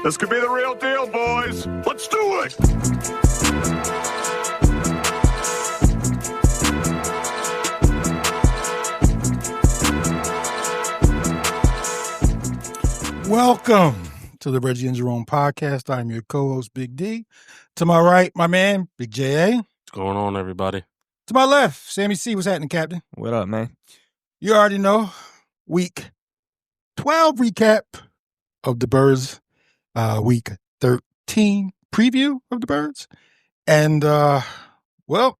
This could be the real deal, boys. Let's do it. Welcome to the Reggie and Jerome podcast. I'm your co-host, Big D. To my right, my man, Big J.A. What's going on, everybody? To my left, Sammy C. What's happening, Captain? What up, man? You already know, week 12 recap of the Birds, week 13 preview of the Birds. And, well,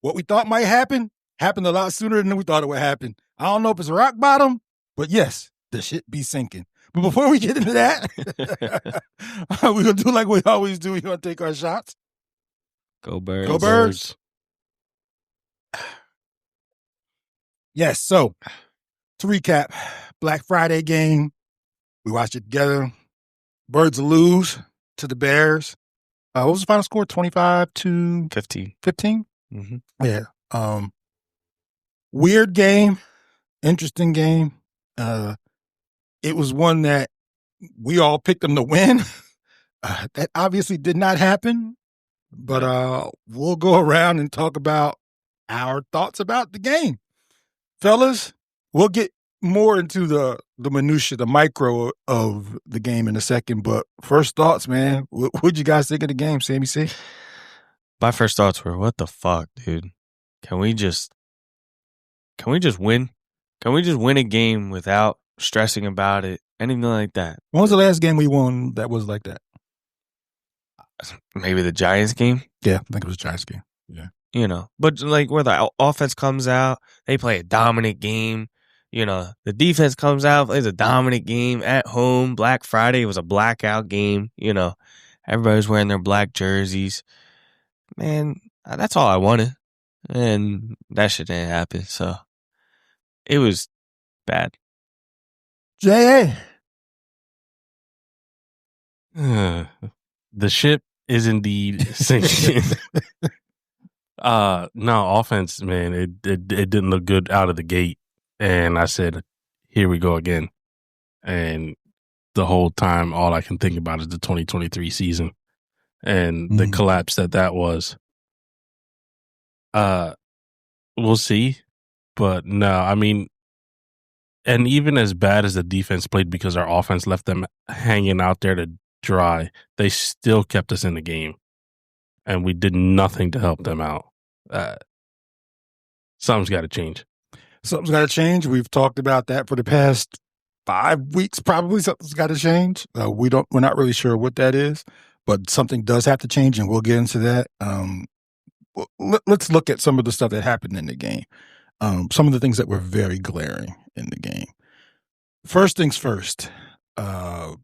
what we thought might happen happened a lot sooner than we thought it would happen. I don't know if it's rock bottom, but yes, the shit be sinking. But before we get into that, we're going to do like we always do. We're going to take our shots. Go Birds. Go Birds. Yes, so to recap, Black Friday game. We watched it together. Birds lose to the Bears. What was the final score? 25-15? 15. Mm-hmm. Yeah. Weird game. Interesting game. It was one that we all picked them to win. That obviously did not happen. But we'll go around and talk about our thoughts about the game. Fellas, we'll get more into the minutia, the micro of the game in a second. But first thoughts, man. What'd you guys think of the game, Sammy C? My first thoughts were, what the fuck, dude? Can we just win? Can we just win a game without stressing about it? Anything like that? When was the last game we won that was like that? Maybe the Giants game? Yeah, I think it was Giants game. Yeah. You know, but like where the offense comes out, they play a dominant game. You know, the defense comes out, plays a dominant game at home. Black Friday was a blackout game. You know, everybody's wearing their black jerseys. Man, that's all I wanted. And that shit didn't happen. So it was bad. J.A. The ship is indeed sinking. No, offense, man, it didn't look good out of the gate. And I said, here we go again. And the whole time, all I can think about is the 2023 season and the collapse that was. We'll see. But no, I mean, and even as bad as the defense played because our offense left them hanging out there to dry, they still kept us in the game. And we did nothing to help them out. Something's got to change. Something's got to change. We've talked about that for the past 5 weeks. Probably something's got to change. We're not really sure what that is, but something does have to change, and we'll get into that. Let's look at some of the stuff that happened in the game. Some of the things that were very glaring in the game. First things first. I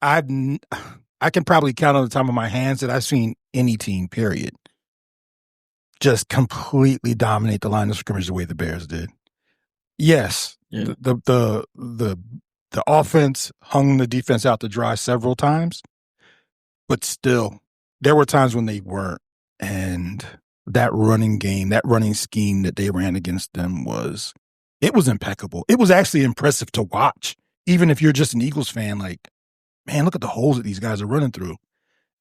can probably count on the top of my hands that I've seen any team, period, just completely dominate the line of scrimmage the way the Bears did. Yes, yeah. The offense hung the defense out to dry several times, but still, there were times when they weren't. And that running game, that running scheme that they ran against them was impeccable. It was actually impressive to watch, even if you're just an Eagles fan. Like, man, look at the holes that these guys are running through.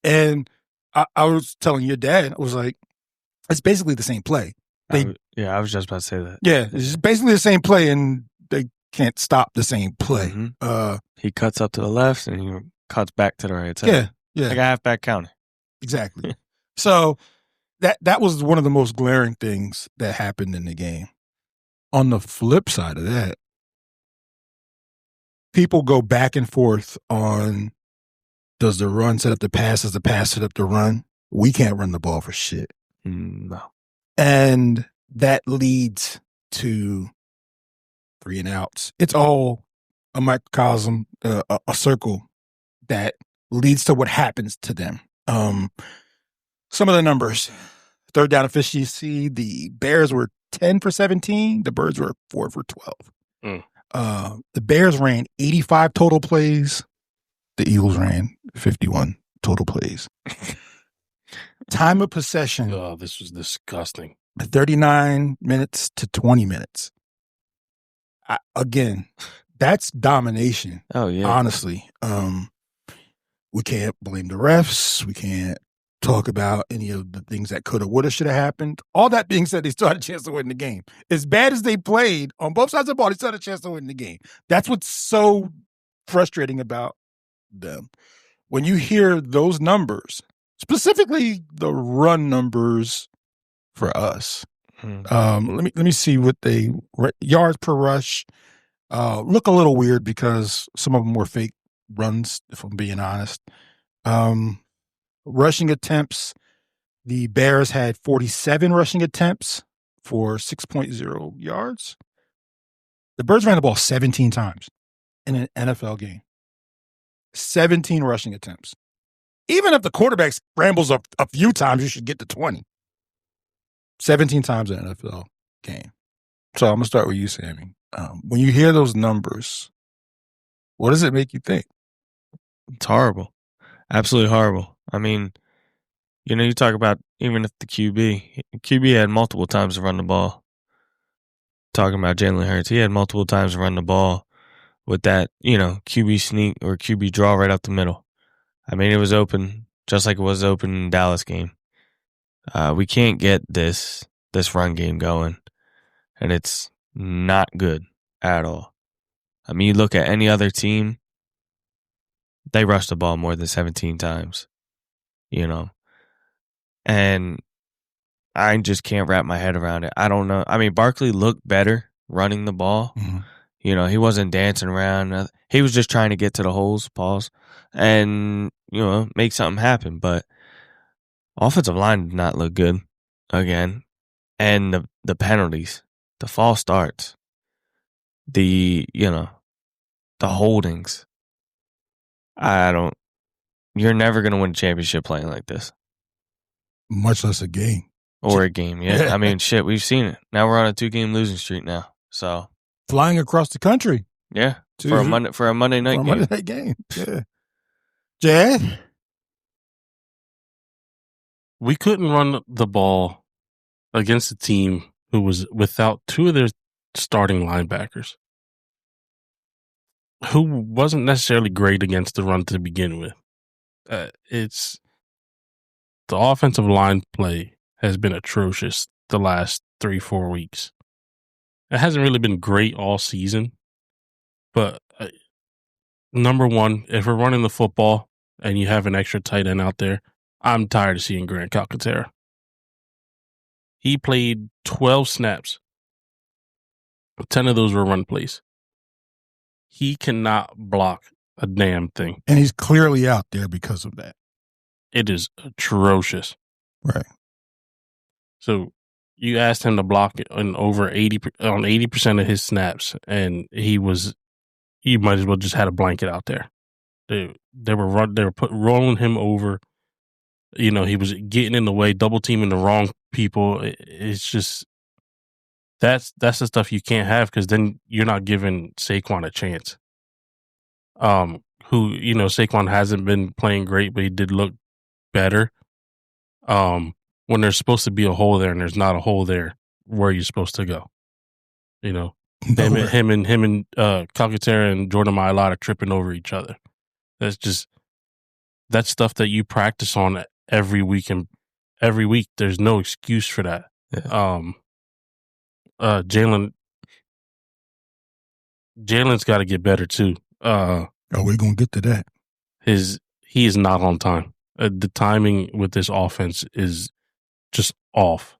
And I was telling your dad, I was like, it's basically the same play. I was just about to say that. Yeah, it's basically the same play, and they can't stop the same play. Mm-hmm. He cuts up to the left, and he cuts back to the right side. Yeah. Like a halfback counter. Exactly. So that was one of the most glaring things that happened in the game. On the flip side of that, people go back and forth on, does the run set up the pass? Does the pass set up the run? We can't run the ball for shit. No. And that leads to 3 and outs. It's all a microcosm, a circle that leads to what happens to them. Some of the numbers. Third down efficiency, the Bears were 10 for 17. The Birds were 4 for 12. The Bears ran 85 total plays. The Eagles ran 51 total plays. Time of possession. Oh, this was disgusting. 39 minutes to 20 minutes. Again, That's domination. Oh yeah. Honestly, we can't blame the refs. We can't talk about any of the things that could have, would have, should have happened. All that being said, they still had a chance to win the game. As bad as they played on both sides of the ball, they still had a chance to win the game. That's what's so frustrating about them. When you hear those numbers, specifically the run numbers for us, let me see what they yards per rush look a little weird because some of them were fake runs, if I'm being honest. Rushing attempts, the Bears had 47 rushing attempts for 6.0 yards. The Birds ran the ball 17 times in an NFL game. 17 rushing attempts. Even if the quarterback scrambles a few times, you should get to 20. 17 times in an NFL game. So I'm going to start with you, Sammy. When you hear those numbers, what does it make you think? It's horrible. Absolutely horrible. I mean, you talk about even if the QB had multiple times to run the ball. Talking about Jalen Hurts, he had multiple times to run the ball with that, QB sneak or QB draw right up the middle. I mean, it was open just like it was open in the Dallas game. We can't get this run game going, and it's not good at all. I mean, you look at any other team, they rush the ball more than 17 times, and I just can't wrap my head around it. I don't know. I mean, Barkley looked better running the ball. Mm-hmm. He wasn't dancing around. He was just trying to get to the holes, and, make something happen. But offensive line did not look good again. And the penalties, the false starts, the holdings. You're never going to win a championship playing like this. Much less a game. Or a game, yeah. I mean, shit, we've seen it. Now we're on a 2-game losing streak now. So flying across the country. Yeah. For a Monday night game. Monday night game. Yeah. Jad? We couldn't run the ball against a team who was without two of their starting linebackers, who wasn't necessarily great against the run to begin with. It's the offensive line play has been atrocious the last 3-4 weeks. It hasn't really been great all season, but number one, if we're running the football and you have an extra tight end out there, I'm tired of seeing Grant Calcaterra. He played 12 snaps. 10 of those were run plays. He cannot block a damn thing. And he's clearly out there because of that. It is atrocious. Right. So you asked him to block it on 80% of his snaps, and you might as well just had a blanket out there. They were rolling him over. He was getting in the way, double teaming the wrong people. It's just that's the stuff you can't have, because then you're not giving Saquon a chance. Saquon hasn't been playing great, but he did look better. When there's supposed to be a hole there and there's not a hole there, where are you supposed to go? Him and Calcaterra and Jordan Mailata tripping over each other. That's stuff that you practice on every week, and every week there's no excuse for that. Yeah. Jalen's got to get better too. We're gonna get to that. He is not on time. The timing with this offense is just off.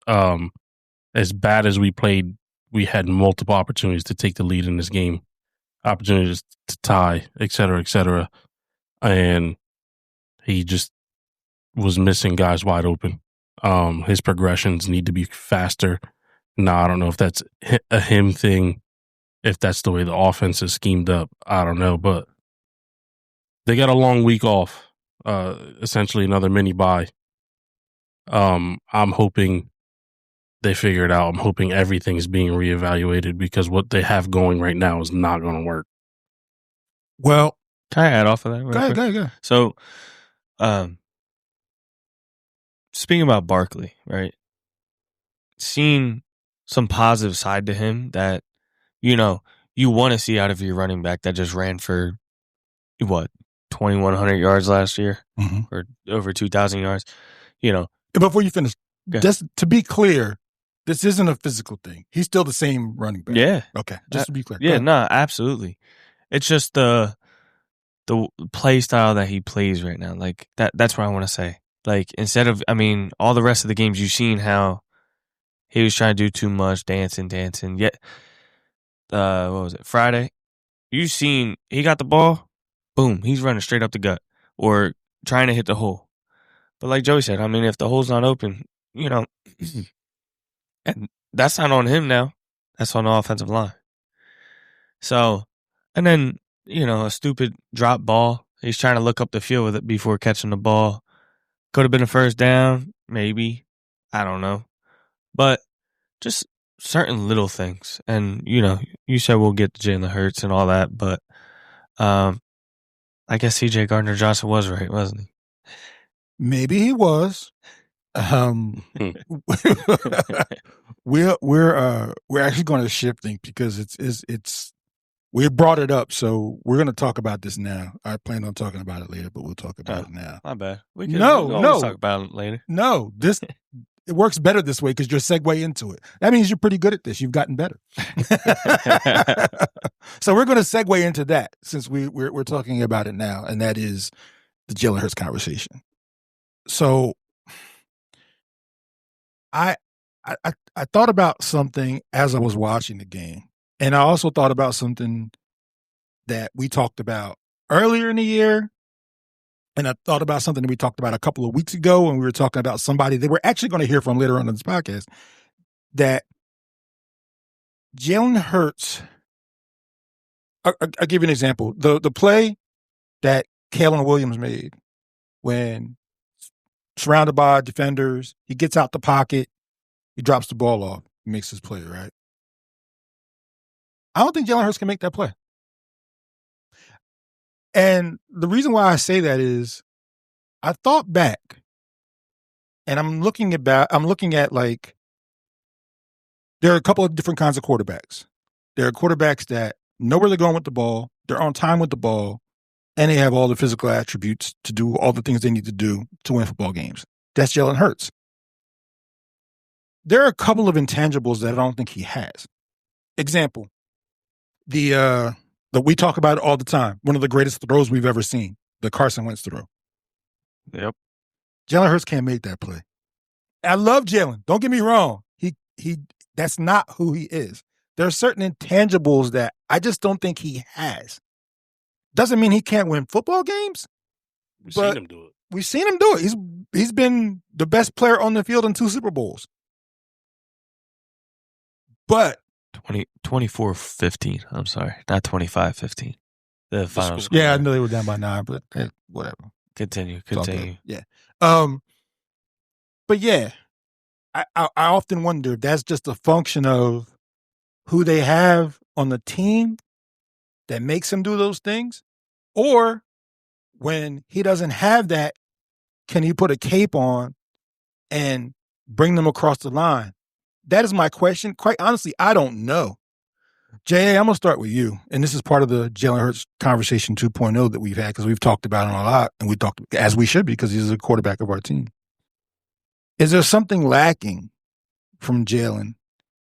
As bad as we played, we had multiple opportunities to take the lead in this game, opportunities to tie, et cetera, and he just was missing guys wide open. His progressions need to be faster. Now, I don't know if that's a him thing, if that's the way the offense is schemed up. I don't know, but they got a long week off, essentially another mini bye. I'm hoping they figure it out. I'm hoping everything is being reevaluated, because what they have going right now is not going to work. Well, can I add off of that? Go ahead. So, speaking about Barkley, right? Seeing some positive side to him that, you you want to see out of your running back that just ran for, 2,100 yards last year Mhm. or over 2,000 yards. Before you finish, Okay. just to be clear, this isn't a physical thing. He's still the same running back. Yeah. Okay, just to be clear. Go Yeah, ahead. no, absolutely. It's just the play style that he plays right now. Like that's what I want to say. Like instead of, all the rest of the games you've seen how he was trying to do too much, dancing. Yet, what was it? Friday, you've seen he got the ball, boom, he's running straight up the gut or trying to hit the hole. But like Joey said, if the hole's not open, and that's not on him now. That's on the offensive line. So, and then, a stupid drop ball. He's trying to look up the field with it before catching the ball. Could have been a first down, maybe. I don't know. But just certain little things. And, you said we'll get to Jalen Hurts and all that, but I guess CJ Gardner-Johnson was right, wasn't he? Maybe he was. We're actually going to shift things because it's we brought it up, so we're going to talk about this now. I plan on talking about it later, but we'll talk about it now. My bad. We No, can always no. talk about it later. No, it works better this way because you're segue into it. That means you're pretty good at this. You've gotten better. So we're going to segue into that since we're talking about it now, and that is the Jalen Hurts conversation. So I thought about something as I was watching the game, and I also thought about something that we talked about earlier in the year. And I thought about something that we talked about a couple of weeks ago when we were talking about somebody that we're actually going to hear from later on in this podcast, that Jalen Hurts, I'll give you an example. The play that Kalen Williams made when surrounded by defenders, he gets out the pocket, he drops the ball off, he makes his play, right? I don't think Jalen Hurts can make that play. And the reason why I say that is I thought back and I'm looking at like, there are a couple of different kinds of quarterbacks. There are quarterbacks that know where they're going with the ball, they're on time with the ball, and they have all the physical attributes to do all the things they need to do to win football games. That's Jalen Hurts. There are a couple of intangibles that I don't think he has. Example, that we talk about it all the time. One of the greatest throws we've ever seen, the Carson Wentz throw. Yep. Jalen Hurts can't make that play. I love Jalen. Don't get me wrong. He that's not who he is. There are certain intangibles that I just don't think he has. Doesn't mean he can't win football games. We've But- seen him do it. We've seen him do it. He's been the best player on the field in 2 Super Bowls. But 24-15. I'm sorry. Not 25-15. The final score. score. yeah, I know they were down by 9, but whatever. Continue. It's all good. Continue. Yeah. But yeah, I often wonder if that's just a function of who they have on the team that makes him do those things, or when he doesn't have that, can he put a cape on and bring them across the line? That is my question. Quite honestly, I don't know. J.A., I'm going to start with you. And this is part of the Jalen Hurts conversation 2.0 that we've had because we've talked about him a lot. And we talked, as we should, because he's a quarterback of our team. Is there something lacking from Jalen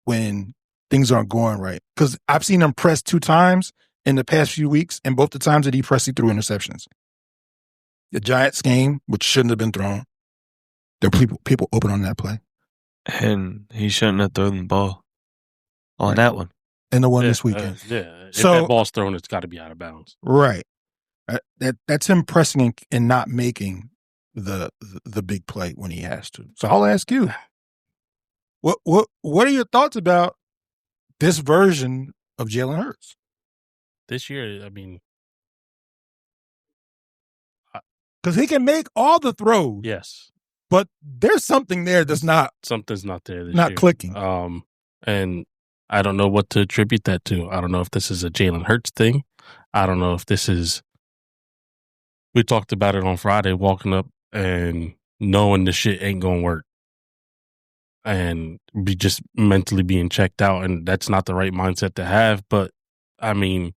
when things aren't going right? Because I've seen him press 2 times in the past few weeks, and both the times that he pressed, he threw interceptions. The Giants game, which shouldn't have been thrown, there were people open on that play. And he shouldn't have thrown the ball on that one. And the one this weekend. Yeah. If So- that ball's thrown, it's got to be out of bounds. Right. That's him pressing and not making the big play when he has to. So I'll ask you, what are your thoughts about this version of Jalen Hurts? This year, I mean, Because he can make all the throws, yes, but there's something there that's not something's not there this year. clicking. And I don't know what to attribute that to. I don't know if this is a Jalen Hurts thing. I don't know if this is. We talked about it on Friday, walking up and knowing the shit ain't gonna work, and be just mentally being checked out, and that's not the right mindset to have. But I mean,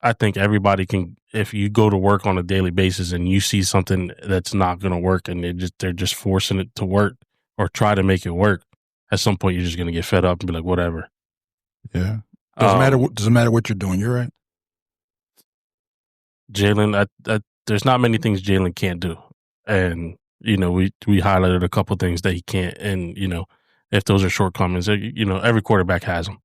I think everybody can, if you go to work on a daily basis and you see something that's not going to work and they're just forcing it to work or try to make it work, at some point you're just going to get fed up and be like, whatever. Yeah. Doesn't matter what you're doing. You're right. Jalen, there's not many things Jalen can't do. And, we highlighted a couple things that he can't. And, if those are shortcomings, every quarterback has them.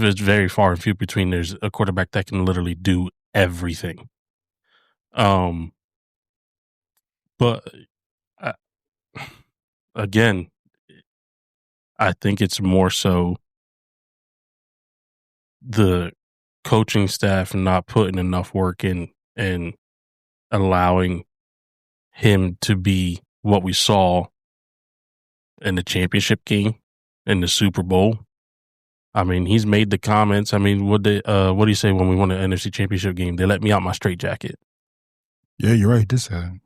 It's very far and few between. There's a quarterback that can literally do everything. But again, I think it's more so the coaching staff not putting enough work in and allowing him to be what we saw in the championship game, in the Super Bowl. I mean, he's made the comments. I mean, what do you say when we won the NFC Championship game? They let me out my straitjacket. Yeah, you're right. This happened.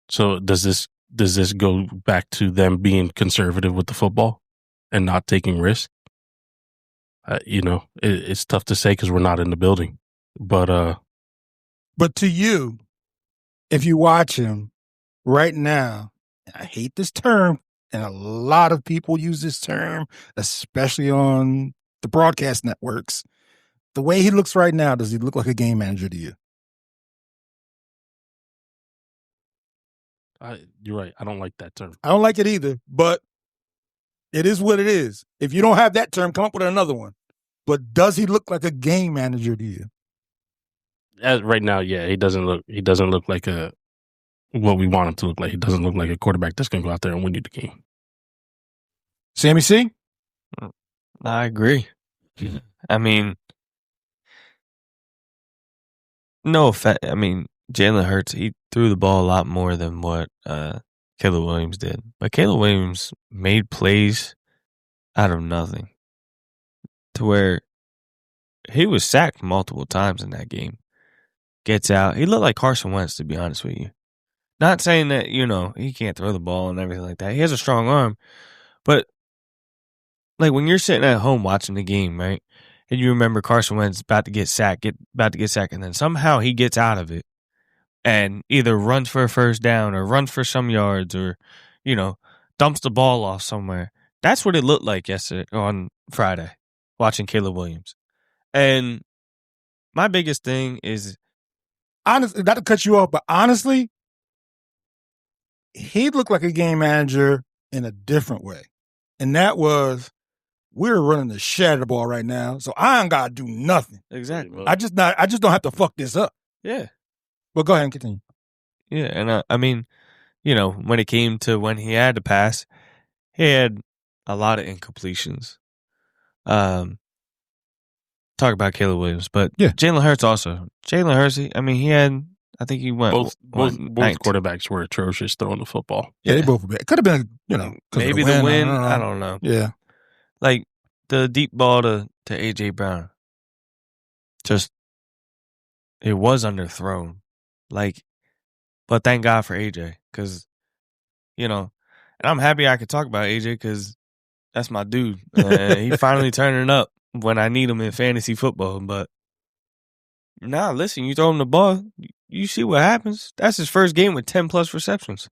So does this go back to them being conservative with the football and not taking risks? It's tough to say because we're not in the building. But to you, if you watch him right now, I hate this term, and a lot of people use this term, especially on the broadcast networks. The way he looks right now, does he look like a game manager to you? You're right. I don't like that term. I don't like it either, but it is what it is. If you don't have that term, come up with another one. But does he look like a game manager to you? Right now, yeah, he doesn't look like what we want him to look like. He doesn't look like a quarterback that's going to go out there and win you the game. Sammy C? I agree. I mean, no offense. I mean, Jalen Hurts, he threw the ball a lot more than what Caleb Williams did. But Caleb Williams made plays out of nothing to where he was sacked multiple times in that game. Gets out. He looked like Carson Wentz, to be honest with you. Not saying that, he can't throw the ball and everything like that. He has a strong arm. But, like, when you're sitting at home watching the game, right, and you remember Carson Wentz about to get sacked, and then somehow he gets out of it and either runs for a first down or runs for some yards or, dumps the ball off somewhere. That's what it looked like yesterday on Friday, watching Caleb Williams. And my biggest thing is, honestly, not to cut you off, but honestly, he looked like a game manager in a different way. And that was, we're running the shit out of the ball right now, so I ain't got to do nothing. Exactly. I just don't have to fuck this up. Yeah. But go ahead and continue. Yeah, and I mean, when it came to when he had to pass, he had a lot of incompletions. Talk about Caleb Williams, but yeah. Jalen Hurts also. Jalen Hurts, I mean, he had, I think he went. Both quarterbacks were atrocious throwing the football. Yeah, they both were bad. It could have been, maybe the win. I don't know. Yeah. Like the deep ball to A.J. Brown. Just, it was underthrown. Like, but thank God for AJ, because, and I'm happy I could talk about AJ because that's my dude. He finally turning up when I need him in fantasy football. But listen, you throw him the ball, you see what happens. That's his first game with 10 plus receptions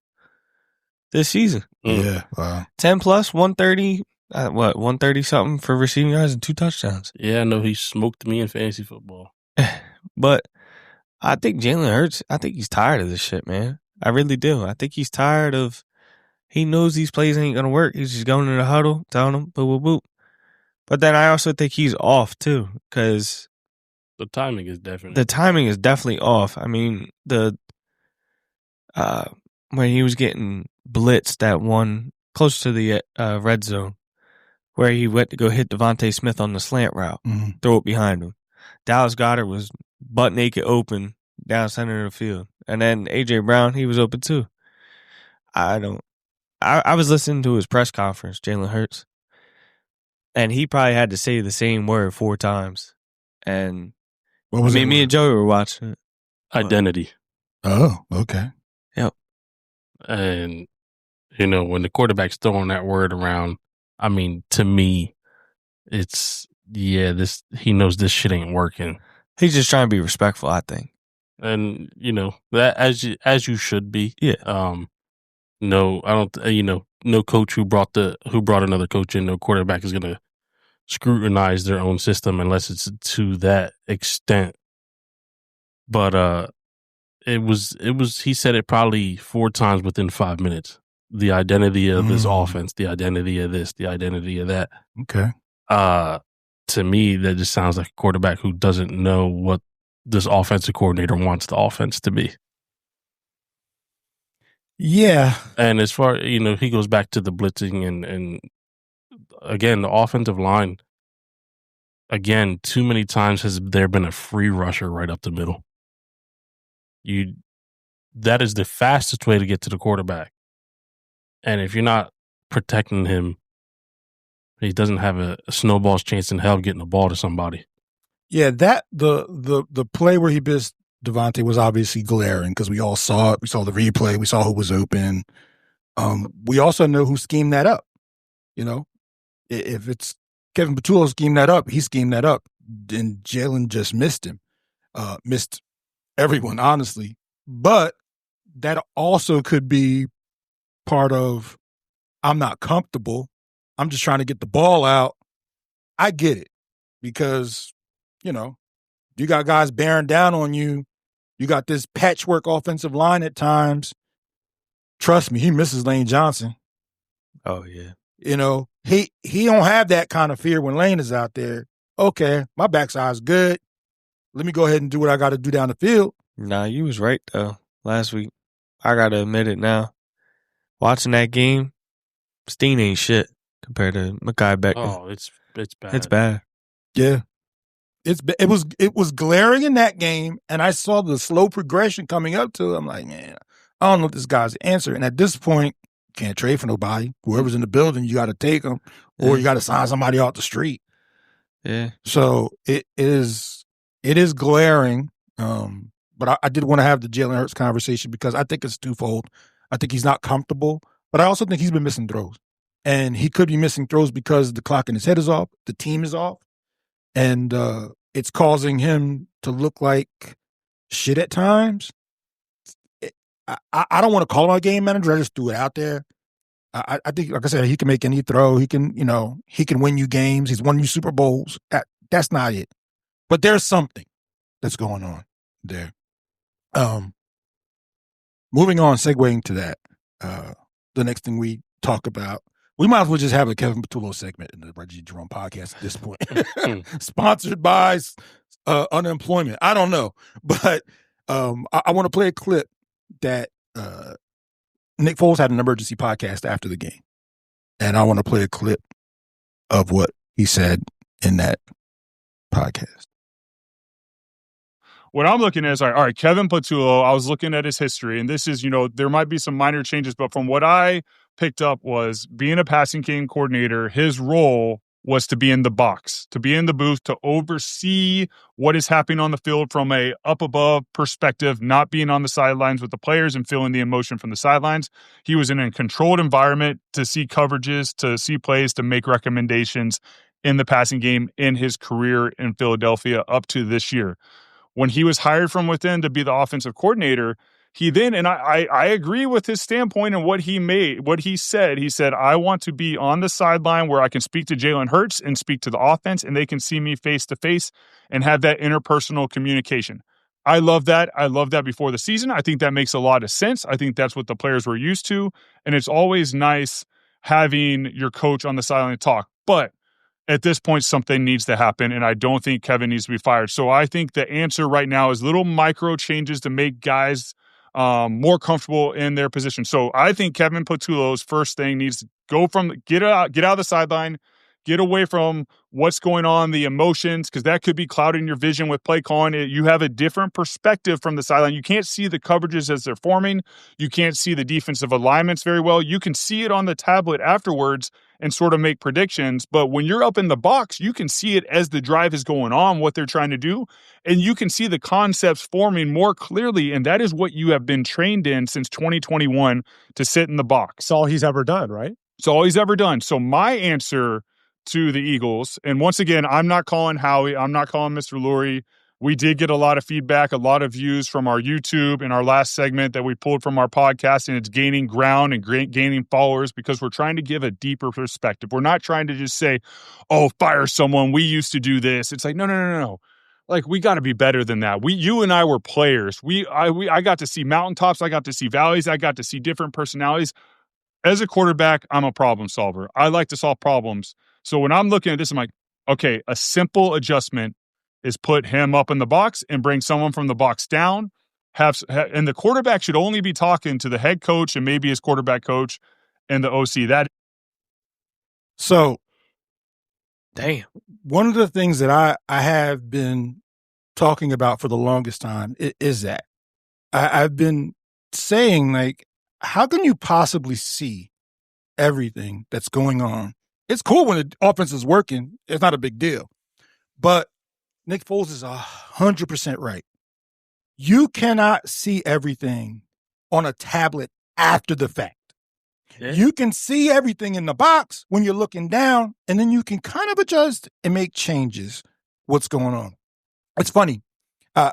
this season. Yeah, wow. 10 plus, 130, 130 something for receiving yards and 2 touchdowns. Yeah, I know he smoked me in fantasy football. But I think Jalen Hurts, I think he's tired of this shit, man. I really do. I think he's tired of, he knows these plays ain't going to work. He's just going in the huddle, telling them, boop, boop, boop. But then I also think he's off, too, because the timing is definitely off. I mean, when he was getting blitzed that one close to the red zone, where he went to go hit Devontae Smith on the slant route, throw it behind him. Dallas Goedert was butt naked open down center of the field. And then A.J. Brown, he was open too. I was listening to his press conference, Jalen Hurts, and he probably had to say the same word 4 times. And what was me and Joey were watching it. Identity. Oh, okay. Yep. And, when the quarterback's throwing that word around, I mean, to me, he knows this shit ain't working. He's just trying to be respectful, I think. And that as you should be. Yeah. No, I don't. No coach who brought another coach in, no quarterback is gonna scrutinize their own system unless it's to that extent. But it was. He said it probably 4 times within 5 minutes. The identity of this offense, the identity of this, the identity of that. Okay. To me, that just sounds like a quarterback who doesn't know what this offensive coordinator wants the offense to be. Yeah. And as far, he goes back to the blitzing and again, the offensive line, again, too many times has there been a free rusher right up the middle. That is the fastest way to get to the quarterback. And if you're not protecting him, he doesn't have a snowball's chance in hell of getting the ball to somebody. Yeah, that the play where he missed Devontae was obviously glaring because we all saw it. We saw the replay. We saw who was open. We also know who schemed that up. If it's Kevin Patullo schemed that up, he schemed that up. And Jalen just missed him. Missed everyone, honestly. But that also could be part of, I'm not comfortable. I'm just trying to get the ball out. I get it because, you got guys bearing down on you. You got this patchwork offensive line at times. Trust me, he misses Lane Johnson. Oh, yeah. He don't have that kind of fear when Lane is out there. Okay, my backside's good. Let me go ahead and do what I got to do down the field. Nah, you was right, though, last week. I got to admit it now. Watching that game, Steen ain't shit compared to Mekhi Becton. Oh, it's bad. It's bad. Yeah. It was glaring in that game, and I saw the slow progression coming up to it. I'm like, man, I don't know if this guy's answer. And at this point, can't trade for nobody. Whoever's in the building, you got to take them, or you got to sign somebody off the street. Yeah. So it is glaring. But I did want to have the Jalen Hurts conversation because I think it's twofold. I think he's not comfortable, but I also think he's been missing throws. And he could be missing throws because the clock in his head is off, the team is off, and it's causing him to look like shit at times. I don't want to call him a game manager. I just threw it out there. I think, like I said, he can make any throw. He can, he can win you games. He's won you Super Bowls. That's not it. But there's something that's going on there. Moving on, segueing to that, the next thing we talk about, we might as well just have a Kevin Patullo segment in the Reggie Jerome podcast at this point. Sponsored by unemployment. I don't know. But I want to play a clip that Nick Foles had an emergency podcast after the game. And I want to play a clip of what he said in that podcast. What I'm looking at is, all right, Kevin Patullo, I was looking at his history, and this is, there might be some minor changes, but from what I picked up was being a passing game coordinator, his role was to be in the box, to be in the booth, to oversee what is happening on the field from a up above perspective, not being on the sidelines with the players and feeling the emotion from the sidelines. He was in a controlled environment to see coverages, to see plays, to make recommendations in the passing game in his career in Philadelphia up to this year. When he was hired from within to be the offensive coordinator, he then, and I agree with his standpoint and what he said, I want to be on the sideline where I can speak to Jalen Hurts and speak to the offense and they can see me face to face and have that interpersonal communication. I love that. I love that before the season. I think that makes a lot of sense. I think that's what the players were used to. And it's always nice having your coach on the sideline to talk. But at this point, something needs to happen, and I don't think Kevin needs to be fired. So I think the answer right now is little micro changes to make guys more comfortable in their position. So I think Kevin Patullo's first thing needs to go from get out of the sideline, get away from what's going on, the emotions, because that could be clouding your vision with play calling. You have a different perspective from the sideline. You can't see the coverages as they're forming. You can't see the defensive alignments very well. You can see it on the tablet afterwards and sort of make predictions. But when you're up in the box, you can see it as the drive is going on, what they're trying to do. And you can see the concepts forming more clearly. And that is what you have been trained in since 2021 to sit in the box. It's all he's ever done, right? It's all he's ever done. So my answer to the Eagles. And once again, I'm not calling Howie. I'm not calling Mr. Lurie. We did get a lot of feedback, a lot of views from our YouTube in our last segment that we pulled from our podcast, and it's gaining ground and gaining followers because we're trying to give a deeper perspective. We're not trying to just say, oh, fire someone. We used to do this. It's like, no. Like, we got to be better than that. You and I were players. I got to see mountaintops. I got to see valleys. I got to see different personalities. As a quarterback, I'm a problem solver. I like to solve problems. So when I'm looking at this, I'm like, okay, a simple adjustment is put him up in the box and bring someone from the box down. And the quarterback should only be talking to the head coach and maybe his quarterback coach and the OC. So, damn. One of the things that I have been talking about for the longest time is that I've been saying, like, how can you possibly see everything that's going on? It's cool when the offense is working. It's not a big deal. But Nick Foles is 100% right. You cannot see everything on a tablet after the fact. Yeah. You can see everything in the box when you're looking down, and then you can kind of adjust and make changes. What's going on? It's funny. I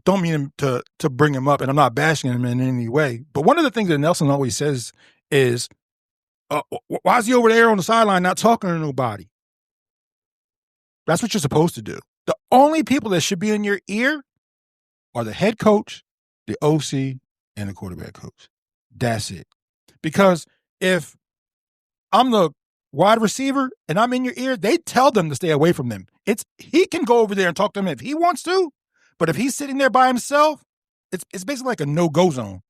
don't mean to bring him up, and I'm not bashing him in any way. But one of the things that Nelson always says is, why is he over there on the sideline not talking to nobody? That's what you're supposed to do. The only people that should be in your ear are the head coach, the OC, and the quarterback coach. That's it. Because if I'm the wide receiver and I'm in your ear, they tell them to stay away from them. He can go over there and talk to them if he wants to, but if he's sitting there by himself, it's basically like a no-go zone.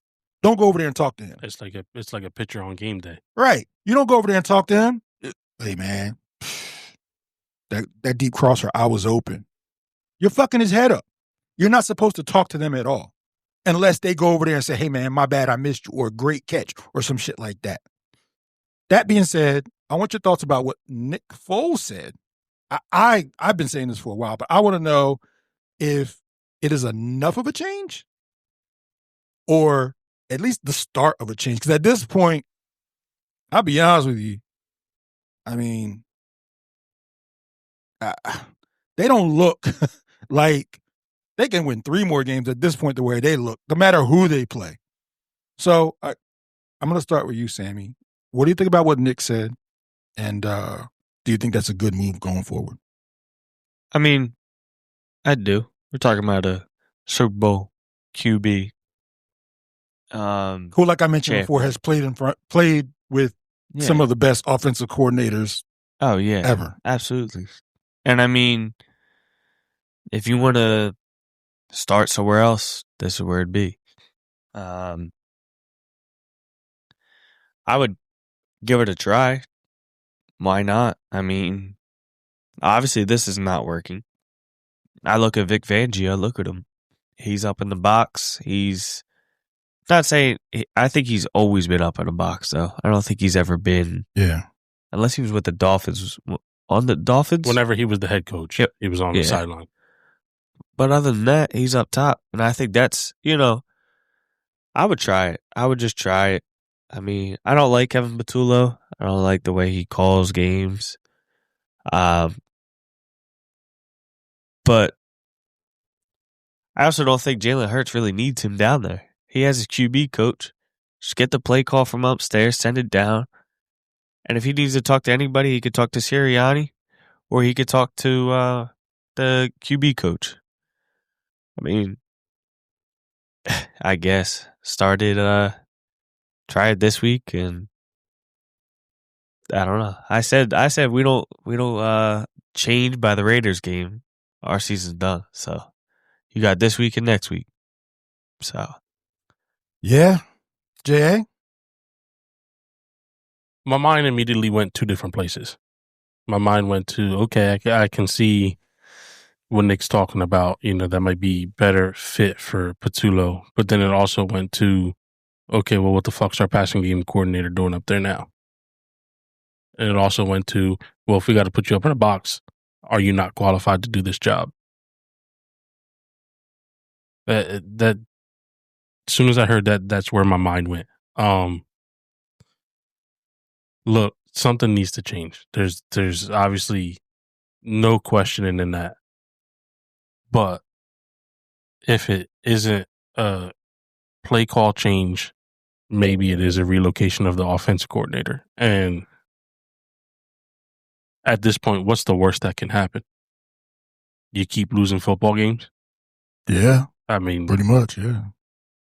Don't go over there and talk to him. It's like a pitcher on game day. Right. You don't go over there and talk to him. Hey, man, that deep crosser, I was open. You're fucking his head up. You're not supposed to talk to them at all unless they go over there and say, hey, man, my bad, I missed you, or great catch, or some shit like that. That being said, I want your thoughts about what Nick Foles said. I've been saying this for a while, but I want to know if it is enough of a change or at least the start of a change. Because at this point, I'll be honest with you, I mean, they don't look like they can win 3 more games at this point the way they look, no matter who they play. So I'm going to start with you, Sammy. What do you think about what Nick said? And do you think that's a good move going forward? I mean, I do. We're talking about a Super Bowl QB. Who, like I mentioned before, has played with some of the best offensive coordinators ever. Absolutely. And I mean, if you want to start somewhere else, this is where it'd be. I would give it a try. Why not? I mean, obviously this is not working. I look at Vic Fangio, look at him. He's up in the box. He's not saying, I think he's always been up in the box, though. I don't think he's ever been. Yeah. Unless he was with the Dolphins. On the Dolphins? Whenever he was the head coach, he was on the sideline. But other than that, he's up top. And I think that's, I would try it. I would just try it. I mean, I don't like Kevin Patullo. I don't like the way he calls games. But I also don't think Jalen Hurts really needs him down there. He has his QB coach. Just get the play call from upstairs, send it down. And if he needs to talk to anybody, he could talk to Sirianni or he could talk to the QB coach. I mean, I guess try it this week, and I don't know. I said we don't change by the Raiders game. Our season's done. So you got this week and next week. So yeah, J.A.? My mind immediately went 2 different places. My mind went to, okay, I can see what Nick's talking about, that might be better fit for Patullo. But then it also went to, okay, well, what the fuck's our passing game coordinator doing up there now? And it also went to, well, if we got to put you up in a box, are you not qualified to do this job? That as soon as I heard that, that's where my mind went. Look, something needs to change. There's obviously no questioning in that. But if it isn't a play call change, maybe it is a relocation of the offensive coordinator. And at this point, what's the worst that can happen? You keep losing football games? Yeah, I mean, pretty much. Yeah.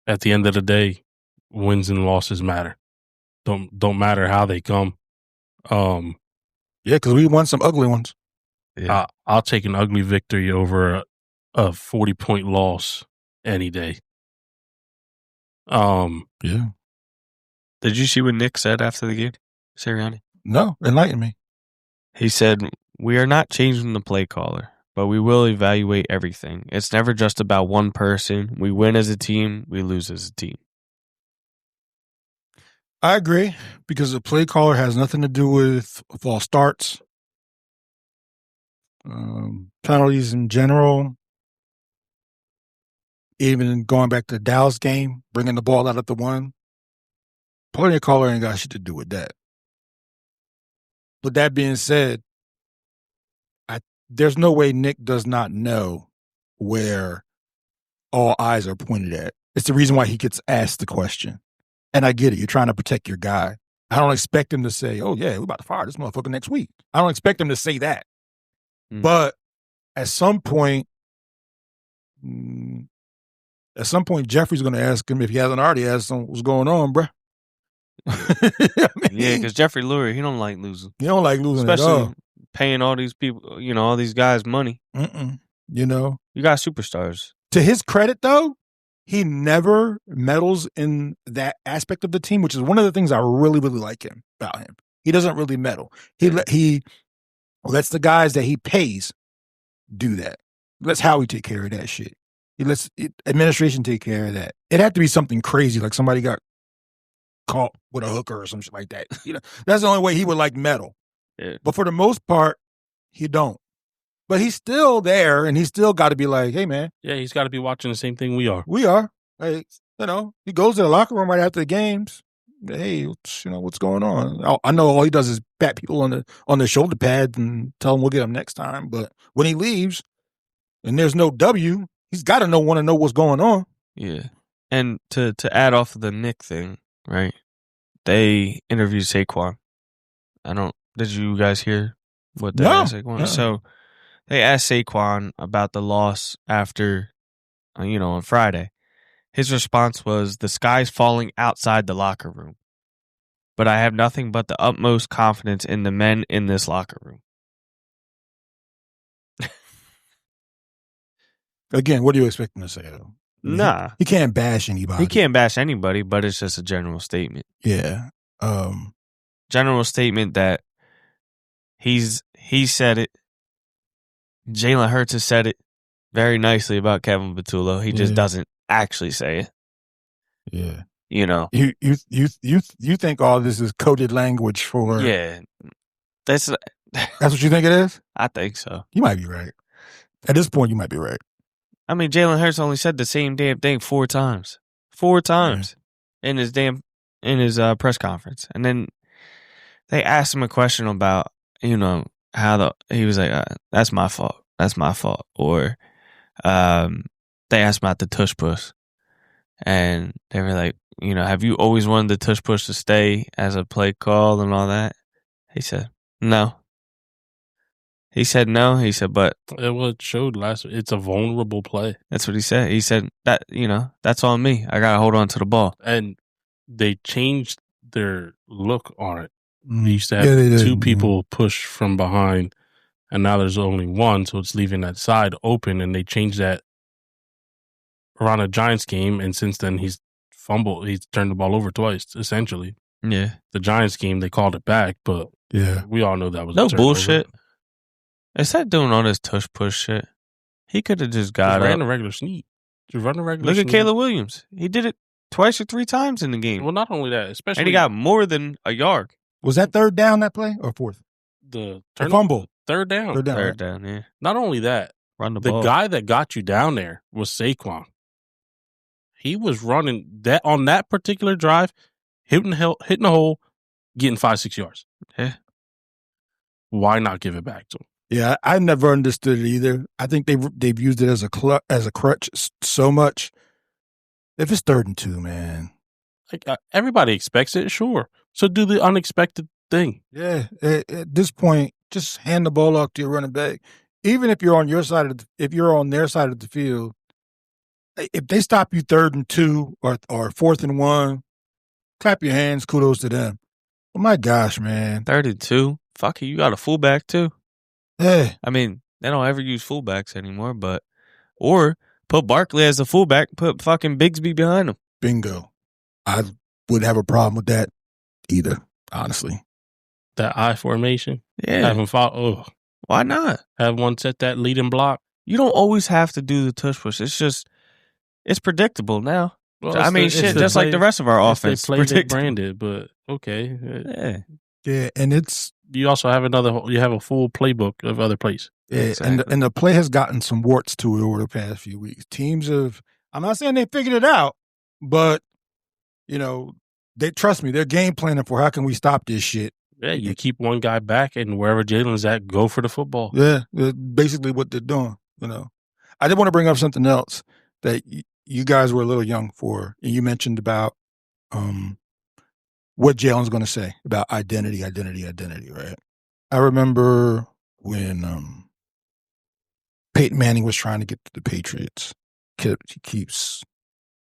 at the end of the day, wins and losses matter. Don't matter how they come. Yeah, because we won some ugly ones. Yeah. I'll take an ugly victory over a 40-point loss any day. Yeah. Did you see what Nick said after the game, Sirianni? No, enlighten me. He said, "We are not changing the play caller, but we will evaluate everything. It's never just about one person. We win as a team, we lose as a team." I agree, because the play caller has nothing to do with false starts, penalties in general. Even going back to the Dallas game, bringing the ball out at the one. Play caller ain't got shit to do with that. But that being said, there's no way Nick does not know where all eyes are pointed at. It's the reason why he gets asked the question. And I get it. You're trying to protect your guy. I don't expect him to say, "Oh, yeah, we're about to fire this motherfucker next week." I don't expect him to say that. But at some point, Jeffrey's going to ask him, if he hasn't already asked him, "What's going on, bruh?" Yeah, because Jeffrey Lurie, he don't like losing. He don't like losing Especially at all. paying all these people, all these guys money. You know? You got superstars. To his credit, though, he never meddles in that aspect of the team, which is one of the things I really, really like about him. He doesn't really meddle. He lets the guys that he pays do that. Lets Howie take care of that shit. He lets administration take care of that. It had to be something crazy, like somebody got caught with a hooker or some shit like that. That's the only way he would like meddle. Yeah. But for the most part, he don't. But he's still there, and he's still got to be like, "Hey, man." Yeah, he's got to be watching the same thing we are. We are. Like, he goes to the locker room right after the games. "Hey, what's going on?" I know all he does is pat people on the shoulder pads and tell them we'll get him next time. But when he leaves and there's no W, he's got to want to know what's going on. Yeah. And to add off of the Nick thing, right? They interviewed Saquon. Did you guys hear what they asked Saquon? No. So they asked Saquon about the loss after, on Friday. His response was, "The sky's falling outside the locker room, but I have nothing but the utmost confidence in the men in this locker room." Again, what do you expect him to say, though? Nah. He can't bash anybody. He can't bash anybody, but it's just a general statement. Yeah. General statement that he said it. Jalen Hurts has said it very nicely about Kevin Patullo. He just doesn't actually say it. Yeah. You think all this is coded language for? Yeah. That's what you think it is? I think so. You might be right. At this point, you might be right. I mean, Jalen Hurts only said the same damn thing 4 times. 4 times in his press conference. And then they asked him a question about, how he was like, "That's my fault. That's my fault." Or they asked about the tush push. And they were like, "Have you always wanted the tush push to stay as a play call and all that?" He said, "No." He said, "No." He said, "But It showed it's a vulnerable play." That's what he said. He said that, that's on me. I got to hold on to the ball. And they changed their look on it. They used to have 2 people push from behind, and now there's only 1, so it's leaving that side open, and they changed that around a Giants game, and since then he's fumbled. He's turned the ball over twice, essentially. Yeah. The Giants game, they called it back, but we all know that was no a turnover. bullshit. Instead of doing all this tush push shit, he could have just got ran up. a regular sneak. Just run a regular Look sneak. at Caleb Williams. He did it twice or 3 times in the game. Well, not only that, especially... And he got more than a yard. Was that third down, that play, or fourth? The fumble. Third down. Third down, yeah. Not only that, Run the the ball. guy that got you down there was Saquon. He was running that on that particular drive, hitting the hole, getting 5-6 yards. Why not give it back to him? Yeah, I never understood it either. I think they've used it as a crutch so much. If it's 3rd and 2, man. Like everybody expects it, sure. So do the unexpected thing. Yeah, at this point, just hand the ball off to your running back. Even if you're on their side of the field, if they stop you 3rd and 2 or 4th and 1, clap your hands. Kudos to them. Oh my gosh, man! 3rd and 2. Fuck it, you got a fullback too. Yeah, I mean, they don't ever use fullbacks anymore, or put Barkley as the fullback, put fucking Bigsby behind him. bingo. I wouldn't have a problem with that either, honestly. That I formation. Yeah. Have him follow. Why not? Have one set that leading block. You don't always have to do the tush push. It's predictable now. Well, I mean, just like the rest of our offense. They play branded, but okay. Yeah. Yeah, and it's You also have you have a full playbook of other plays. yeah, Exactly. and the play has gotten some warts to it over the past few weeks. Teams have. I'm not saying they figured it out, but they trust me. They're game planning for how can we stop this shit. Yeah, you keep one guy back, and wherever Jalen's at, go for the football. Yeah, that's basically what they're doing. I did want to bring up something else that you guys were a little young for, and you mentioned about what Jalen's going to say about identity, right? I remember when Peyton Manning was trying to get to the Patriots. He keeps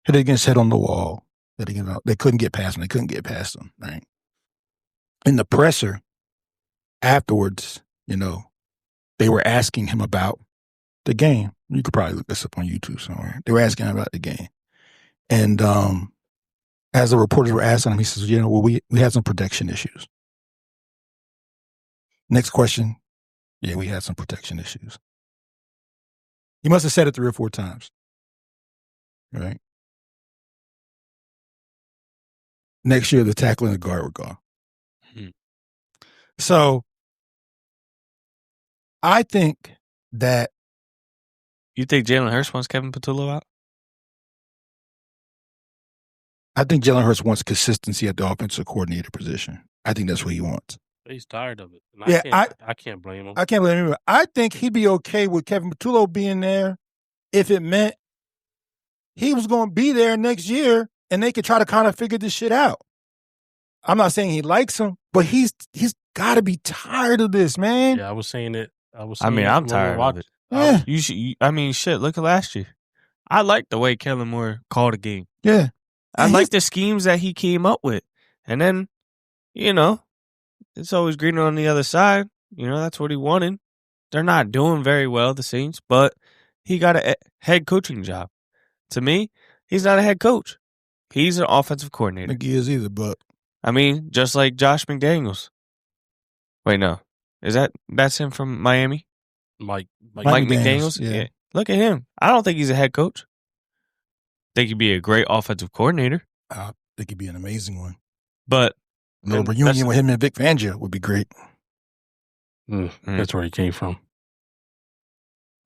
hitting his head on the wall. They couldn't get past him. Right? In the presser afterwards, they were asking him about the game. You could probably look this up on YouTube somewhere. They were asking him about the game. And as the reporters were asking him, he says, we had some protection issues. Next question. Yeah, we had some protection issues. He must have said it 3 or 4 times. Right? Next year, the tackle and the guard were gone. So I think that. You think Jalen Hurts wants Kevin Patullo out? I think Jalen Hurts wants consistency at the offensive coordinator position. I think that's what he wants. He's tired of it. And Yeah, I can't blame him. I can't blame him. I think he'd be okay with Kevin Patullo being there if it meant he was going to be there next year and they could try to kind of figure this shit out. I'm not saying he likes him, but he's got to be tired of this, man. Yeah, I was saying it. I'm when we tired of watched- it. Yeah. Shit, look at last year. I like the way Kellen Moore called a game. Yeah. I And like the schemes that he came up with. And then, it's always greener on the other side. That's what he wanted. They're not doing very well, the Saints, but he got a head coaching job. To me, he's not a head coach. He's an offensive I coordinator. think he is either, but I mean, just like Josh McDaniels. Wait, no. That's him from Miami? Mike Mike McDaniels? yeah. Look at him. I don't think he's a head coach. Think he'd be a great offensive coordinator. I think he'd be an amazing one. But A little reunion with him and Vic Fangio would be great. That's where he came from.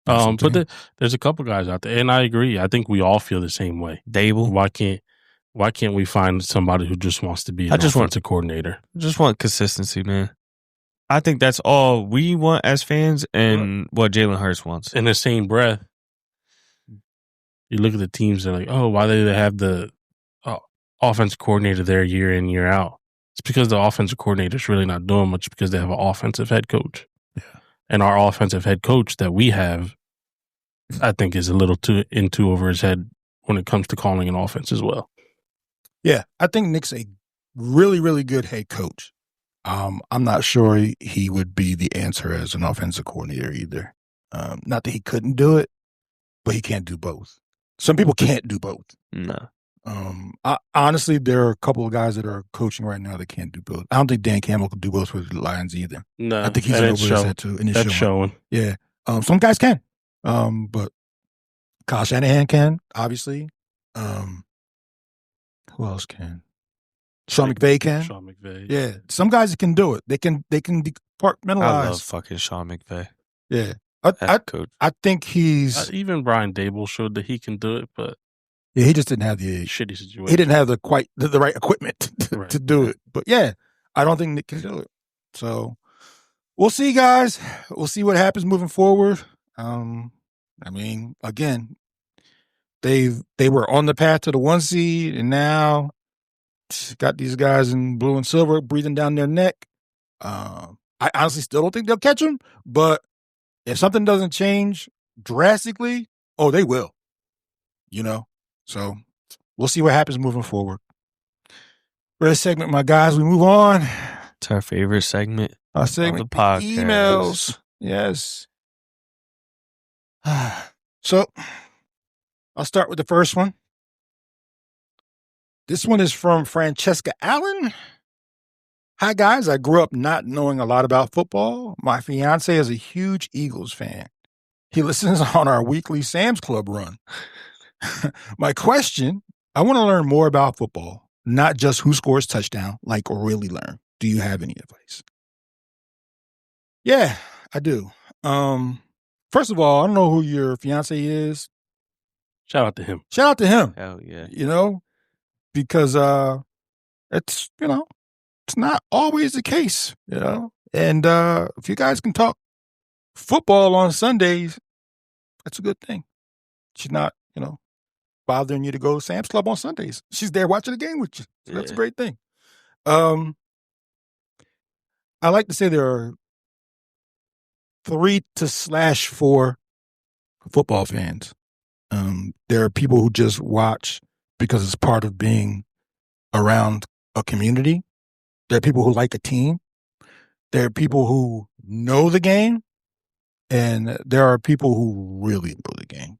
That's the But thing. there's a couple guys out there, and I agree. I think we all feel the same way. Dable. Why can't we find somebody who just wants to be an offensive coordinator? Just want consistency, man. I think that's all we want as fans and what Jalen Hurts wants. In the same breath, you look at the teams that are like, oh, why do they have the offensive coordinator there year in, year out? It's because the offensive coordinator is really not doing much because they have an offensive head coach. Yeah. And our offensive head coach that we have, I think, is a little too over his head when it comes to calling an offense as well. Yeah, I think Nick's a really, really good head coach. I'm not sure he would be the answer as an offensive coordinator either. Not that he couldn't do it, but he can't do both. Some people can't do both. No. Honestly, there are a couple of guys that are coaching right now that can't do both. I don't think Dan Campbell could do both with the Lions either. No, I think he's over his head too. And it's That's showing. Yeah. Some guys can. But Kyle Shanahan can, obviously. Who else can? Sean McVay can. Sean McVay. Yeah. Some guys can do it. They can compartmentalize. I love fucking Sean McVay. Yeah. Head coach. I think he's Even Brian Dable showed that he can do it, but yeah, he just didn't have the shitty situation. he didn't have the right equipment Right. to do it. But yeah, I don't think Nick can do it. So we'll see, guys. We'll see what happens moving forward. Again, they were on the path to the 1 seed, and now got these guys in blue and silver breathing down their neck. I honestly still don't think they'll catch them, but if something doesn't change drastically, they will. So we'll see what happens moving forward. For this segment, my guys, we move on. It's our favorite segment. Our segment, of the podcast. Emails. Yes. So I'll start with the first one. This one is from Francesca Allen. Hi, guys. I grew up not knowing a lot about football. My fiance is a huge Eagles fan. He listens on our weekly Sam's Club run. My question, I want to learn more about football, not just who scores touchdown, or really learn. Do you have any advice? Yeah, I do. First of all, I don't know who your fiance is. Shout out to him. Shout out to him. Hell yeah. Because it's not always the case, And if you guys can talk football on Sundays, that's a good thing. She's not, bothering you to go to Sam's Club on Sundays. She's there watching the game with you. So that's a great thing. I like to say there are 3 to /4 football fans. There are people who just watch because it's part of being around a community. There are people who like a team. There are people who know the game. And there are people who really know the game.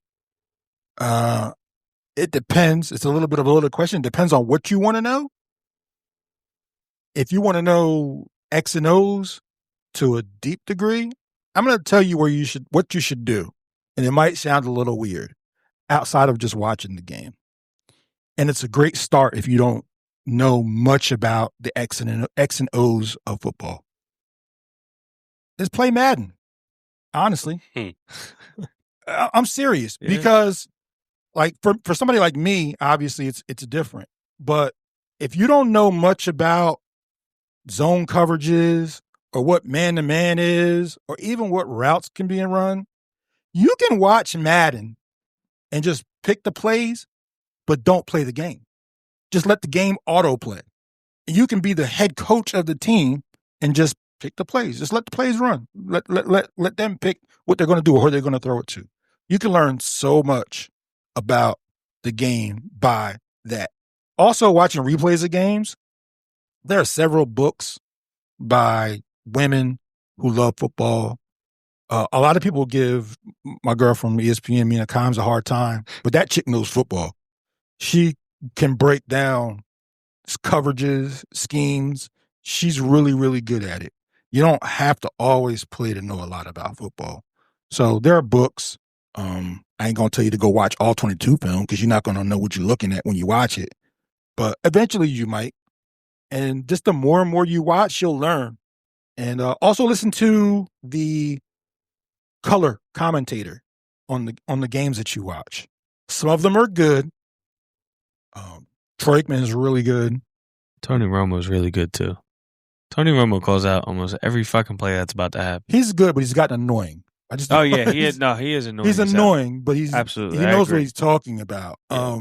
It depends. It's a little bit of a loaded question. It depends on what you want to know. If you want to know X and O's to a deep degree, I'm going to tell you what you should do. And it might sound a little weird outside of just watching the game. And it's a great start if you don't know much about the X and O's of football. Is play Madden. Honestly. I'm serious because for somebody like me, obviously it's different. But if you don't know much about zone coverages or what man-to-man is or even what routes can be run, you can watch Madden and just pick the plays, but don't play the game. Just let the game autoplay. And you can be the head coach of the team and just pick the plays. Just let the plays run. Let them pick what they're going to do or who they're going to throw it to. You can learn so much about the game by that. Also, watching replays of games, there are several books by women who love football. A lot of people give my girl from ESPN, Mina Kimes, a hard time, but that chick knows football. She can break down coverages, schemes. She's really, really good at it. You don't have to always play to know a lot about football. So there are books. I ain't going to tell you to go watch all 22 film because you're not going to know what you're looking at when you watch it. But eventually you might. And just the more and more you watch, you'll learn. And also listen to the color commentator on the games that you watch. Some of them are good. Troy Aikman is really good. Tony Romo is really good too. Tony Romo calls out almost every fucking play that's about to happen. He's good, but he's gotten annoying. He is annoying. He's annoying, but he knows what he's talking about. Yeah.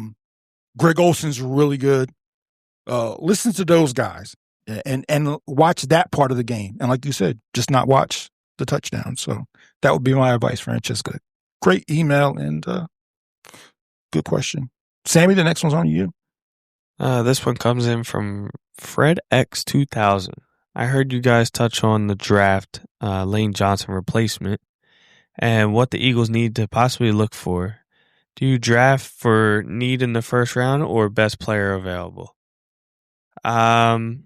Greg Olson's really good. Listen to those guys and watch that part of the game. And like you said, just not watch the touchdown. So that would be my advice, Francesca. Great email and good question. Sammy, the next one's on you. This one comes in from Fred X 2000. I heard you guys touch on the draft, Lane Johnson replacement, and what the Eagles need to possibly look for. Do you draft for need in the first round or best player available? I'll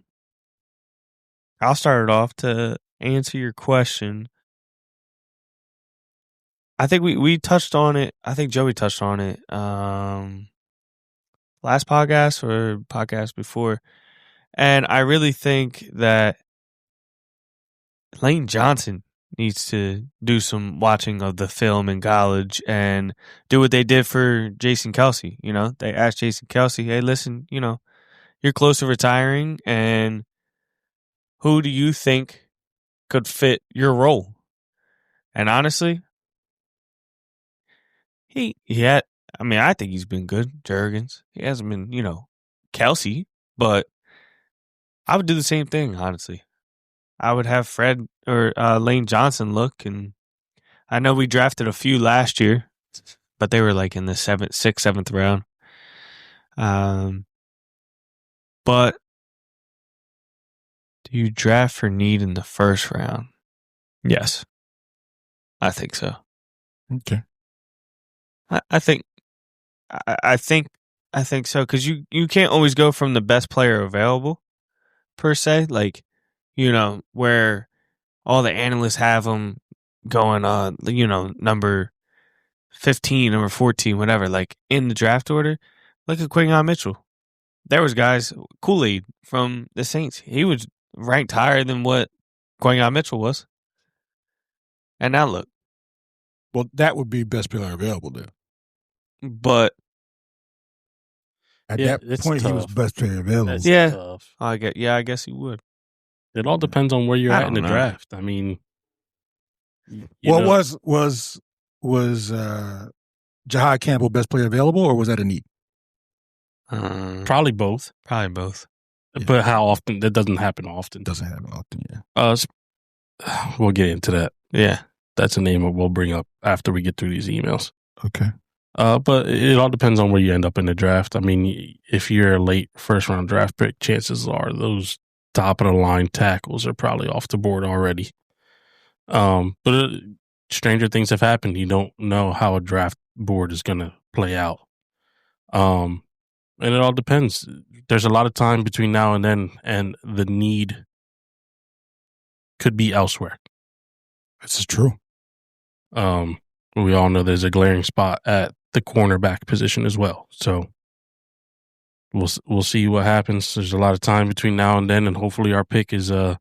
start it off to answer your question. I think we touched on it. I think Joey touched on it last podcast or podcast before. And I really think that Lane Johnson needs to do some watching of the film in college and do what they did for Jason Kelce. They asked Jason Kelce, hey, listen, you're close to retiring, and who do you think could fit your role. And honestly, I think he's been good, Jurgens. He hasn't been, Kelsey, but I would do the same thing, honestly. I would have Fred or Lane Johnson look, and I know we drafted a few last year, but they were like in the 6th, 7th round. But do you draft for need in the first round? Yes, I think so. Okay. I think so, because you can't always go from the best player available per se, like where all the analysts have them going on, number 15, number 14, whatever, like in the draft order. Look at Quinyon Mitchell. There was guys, Kool-Aid from the Saints. He was ranked higher than what Quinyon Mitchell was. And now look. Well, that would be best player available then. But at that point, tough. he was best player available. That's tough. I guess he would. It all depends on where you're I at in the don't know. draft. I mean, was Jahai Campbell best player available, or was that a need? Probably both. Probably both. Yeah. But how often? That doesn't happen often. Doesn't happen often, yeah. We'll get into that. Yeah. That's a name we'll bring up after we get through these emails. Okay. But it all depends on where you end up in the draft. I mean, if you're a late first round draft pick, chances are those top of the line tackles are probably off the board already. But stranger things have happened. You don't know how a draft board is going to play out. And it all depends. There's a lot of time between now and then, and the need could be elsewhere. This is true. We all know there's a glaring spot at the cornerback position as well. So we'll see what happens. There's a lot of time between now and then, and hopefully our pick is at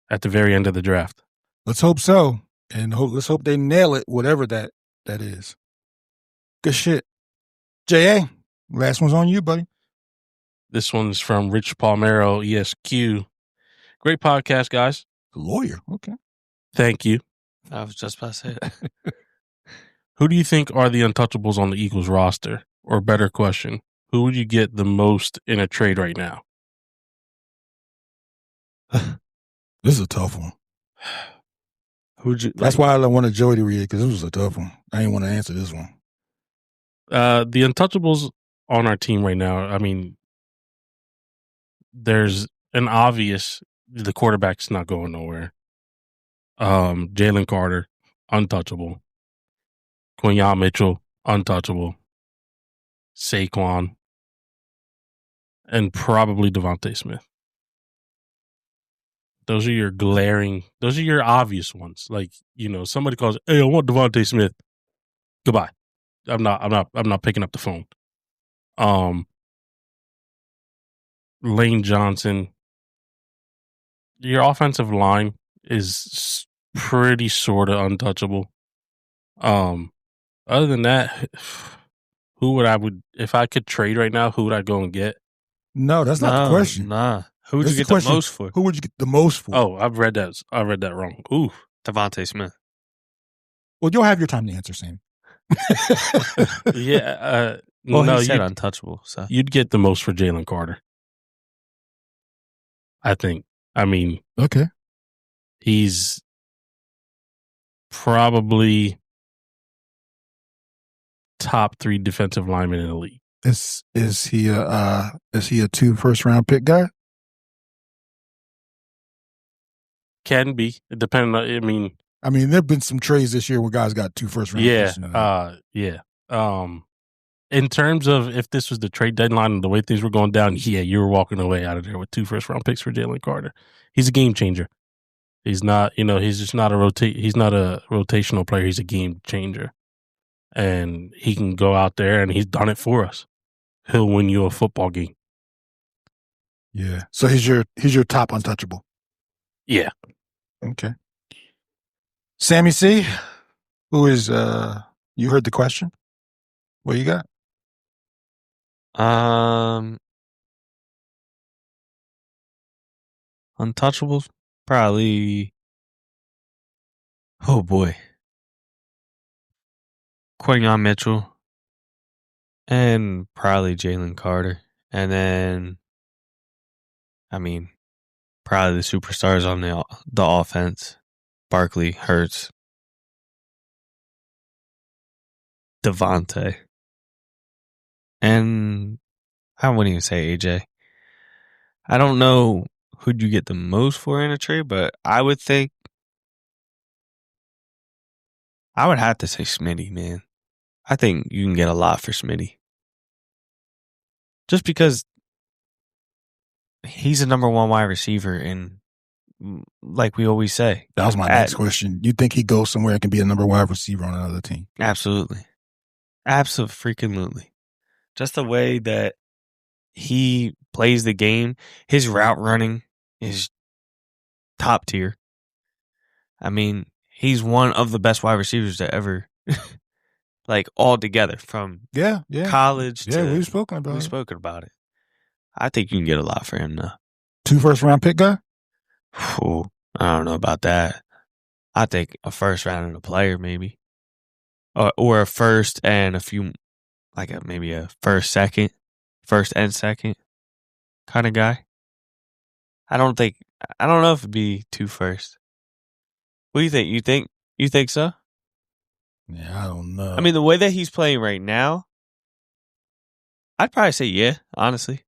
the very end of the draft. Let's hope so, and let's hope they nail it, whatever that is. Good shit. J.A., last one's on you, buddy. This one's from Rich Palmero, ESQ. Great podcast, guys. Lawyer, okay. Thank you. I was just about to say it. Who do you think are the untouchables on the Eagles roster? Or better question, who would you get the most in a trade right now? This is a tough one. That's why I wanted Joey to read it, because this was a tough one. I didn't want to answer this one. The untouchables on our team right now, I mean, there's an obvious, the quarterback's not going nowhere. Jalen Carter, untouchable. Quinyon Mitchell, untouchable. Saquon, and probably Devontae Smith. Those are your obvious ones. Like, somebody calls, hey, I want Devontae Smith. Goodbye. I'm not picking up the phone. Lane Johnson. Your offensive line is pretty sort of untouchable. Other than that, if I could trade right now, who would I go and get? No, that's not the question. Nah. Who would you get the most for? Who would you get the most for? Oh, I've read that wrong. Ooh. Devontae Smith. Well, you'll have your time to answer, Sam. Yeah. Well, he said untouchable. So you'd get the most for Jalen Carter. I think. I mean, okay. He's probably top 3 defensive lineman in the league. Is he a 2 first round pick guy? Can be. It depends. I mean, there've been some trades this year where guys got 2 first round picks. Yeah. In terms of if this was the trade deadline and the way things were going down, yeah, you were walking away out of there with 2 first round picks for Jalen Carter. He's a game changer. He's not, he's just not he's not a rotational player. He's a game changer. And he can go out there, and he's done it for us. He'll win you a football game. Yeah. So he's your top untouchable. Yeah. Okay. Sammy C, who is you heard the question? What you got? Untouchables, probably Oh boy. Quinyon Mitchell. And probably Jalen Carter. And then, I mean, probably the superstars on the offense. Barkley, Hurts, Devontae. And I wouldn't even say AJ. I don't know who'd you get the most for in a trade, but I would think I would have to say Smitty, man. I think you can get a lot for Smitty. Just because he's a number one wide receiver, and like we always say. That was my next question. You think he goes somewhere and can be a number one wide receiver on another team? Absolutely. Absolutely. Just the way that he plays the game, his route running is top tier. I mean, he's one of the best wide receivers to ever, like, all together from college to. Yeah, we've spoken about it. I think you can get a lot for him now. 2 first-round pick guy? Ooh, I don't know about that. I think a first round and a player, maybe. Or a first and a few, like maybe a first and second kind of guy. I don't know if it'd be 2 first. What do you think? You think so? Yeah, I don't know. I mean, the way that he's playing right now, I'd probably say yeah, honestly.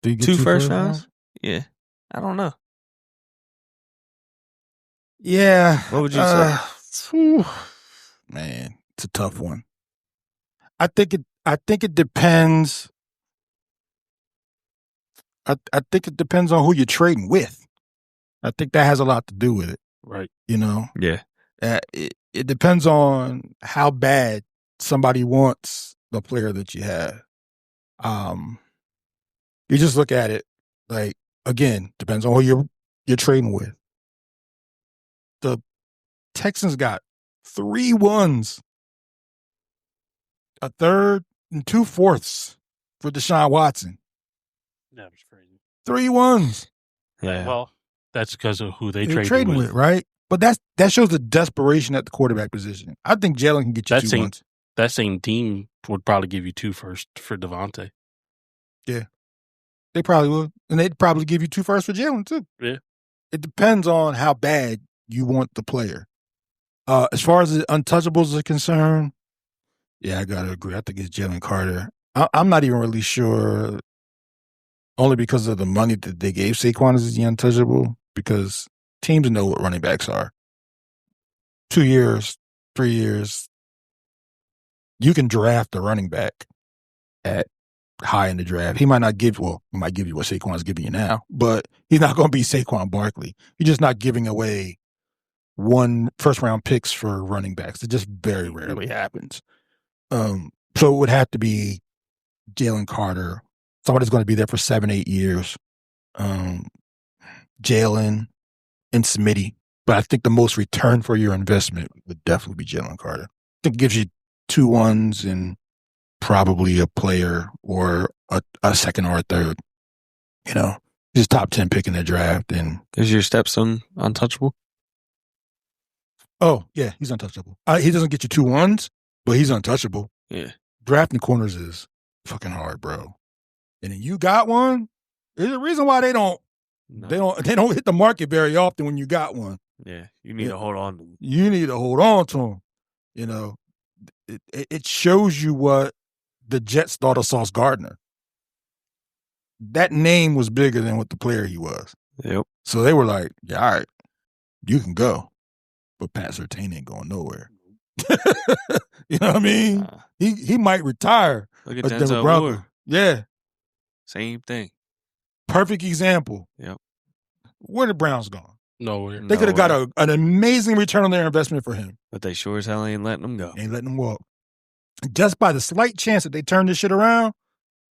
2 first rounds? Yeah. I don't know. Yeah. What would you say? Man, it's a tough one. I think it depends. I think it depends on who you're trading with. I think that has a lot to do with it. Right. You know? Yeah. It depends on how bad somebody wants the player that you have. You just look at it like, again, depends on who you're trading with. The Texans got 3 1s, a third and 2 fourths for Deshaun Watson. That was crazy. 3 1s. Yeah. Well, that's because of who they They're traded trading with. with, right? But that shows the desperation at the quarterback position. I think Jalen can get you 2 1s. That same team would probably give you 2 first for Devontae. Yeah. They probably would. And they'd probably give you 2 firsts for Jalen, too. Yeah. It depends on how bad you want the player. As far as the untouchables are concerned, yeah, I got to agree. I think it's Jalen Carter. I'm not even really sure, only because of the money that they gave Saquon as the untouchable, because teams know what running backs are. 2 years, 3 years, you can draft a running back at high in the draft. He might give you what Saquon's giving you now, but he's not going to be Saquon Barkley. You're just not giving away 1 first-round picks for running backs. It just very rarely happens. So it would have to be Jalen Carter. Somebody's going to be there for 7-8 years. Jalen and Smitty. But I think the most return for your investment would definitely be Jalen Carter. I think it gives you 2 1s and probably a player or a second or a third. You know, he's top 10 pick in the draft. And is your stepson untouchable? Oh, yeah, he's untouchable. He doesn't get you 2 1s, but he's untouchable. Yeah. Drafting corners is fucking hard, bro. And then you got one. There's a reason why they don't hit the market very often when you got one. Yeah, you need to hold on to them. You need to hold on to them. You know, it shows you what the Jets thought of Sauce Gardner. That name was bigger than what the player he was. Yep. So they were like, yeah, all right, you can go. But Pat Surtain ain't going nowhere. You know what I mean? He might retire. Look at Denzel Ward. Yeah. Same thing. Perfect example. Yep. Where the Browns gone? Nowhere. They could have got an amazing return on their investment for him. But they sure as hell ain't letting him go. Ain't letting him walk. Just by the slight chance that they turn this shit around,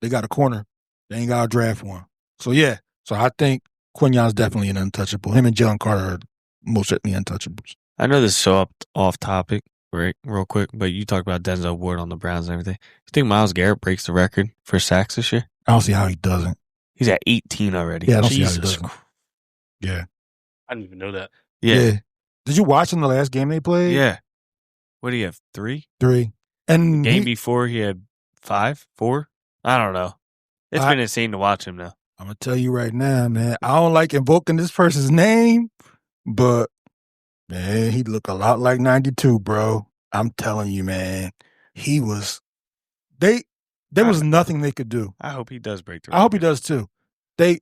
they got a corner. They ain't got to draft one. So, yeah. So, I think Quinyon's definitely an untouchable. Him and Jalen Carter are most certainly untouchables. I know this is so off topic, right, real quick, but you talked about Denzel Ward on the Browns and everything. You think Myles Garrett breaks the record for sacks this year? I don't see how he doesn't. He's at 18 already. Yeah, I don't see how he doesn't. Yeah. I didn't even know that. Yeah. Did you watch in the last game they played? Yeah. What do you have? 3? 3. And Game before he had 5, 4. I don't know. It's been insane to watch him now. I'm gonna tell you right now, man. I don't like invoking this person's name, but man, he looked a lot like 92, bro. I'm telling you, man. He was. There was nothing they could do. I hope he does break through. I hope he does too. They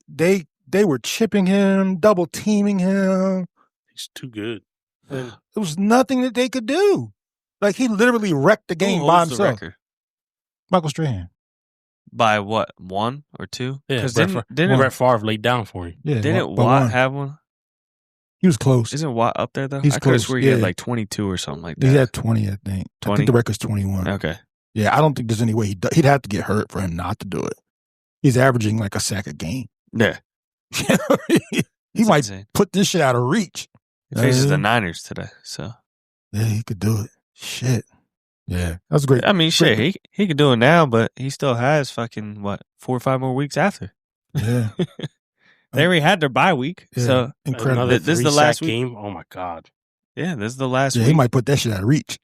were chipping him, double teaming him. He's too good. There was nothing that they could do. Like, he literally wrecked the game by himself. The record? Michael Strahan. By what? 1 or 2? Yeah, didn't Brett Favre laid down for him. Yeah, Didn't by Watt one. have one? He was close. Isn't Watt up there though? He's I could have close, sworn he had yeah. like 22 or something like that. He had 20, I think. I 20? think the record's 21. Okay. Yeah, I don't think there's any way he'd have to get hurt for him not to do it. He's averaging like a sack a game. Yeah. He might insane. put this shit out of reach. He faces the Niners today, so Yeah, he could do it. Shit. Yeah, that's great. I mean, shit, he could do it now, but he still has fucking 4 or 5 more weeks after. Yeah. They already had their bye week, Yeah, so incredible. Another This is the 3-sack last week. game. Oh my god. yeah, this is the last Yeah, week. he might put that shit out of reach.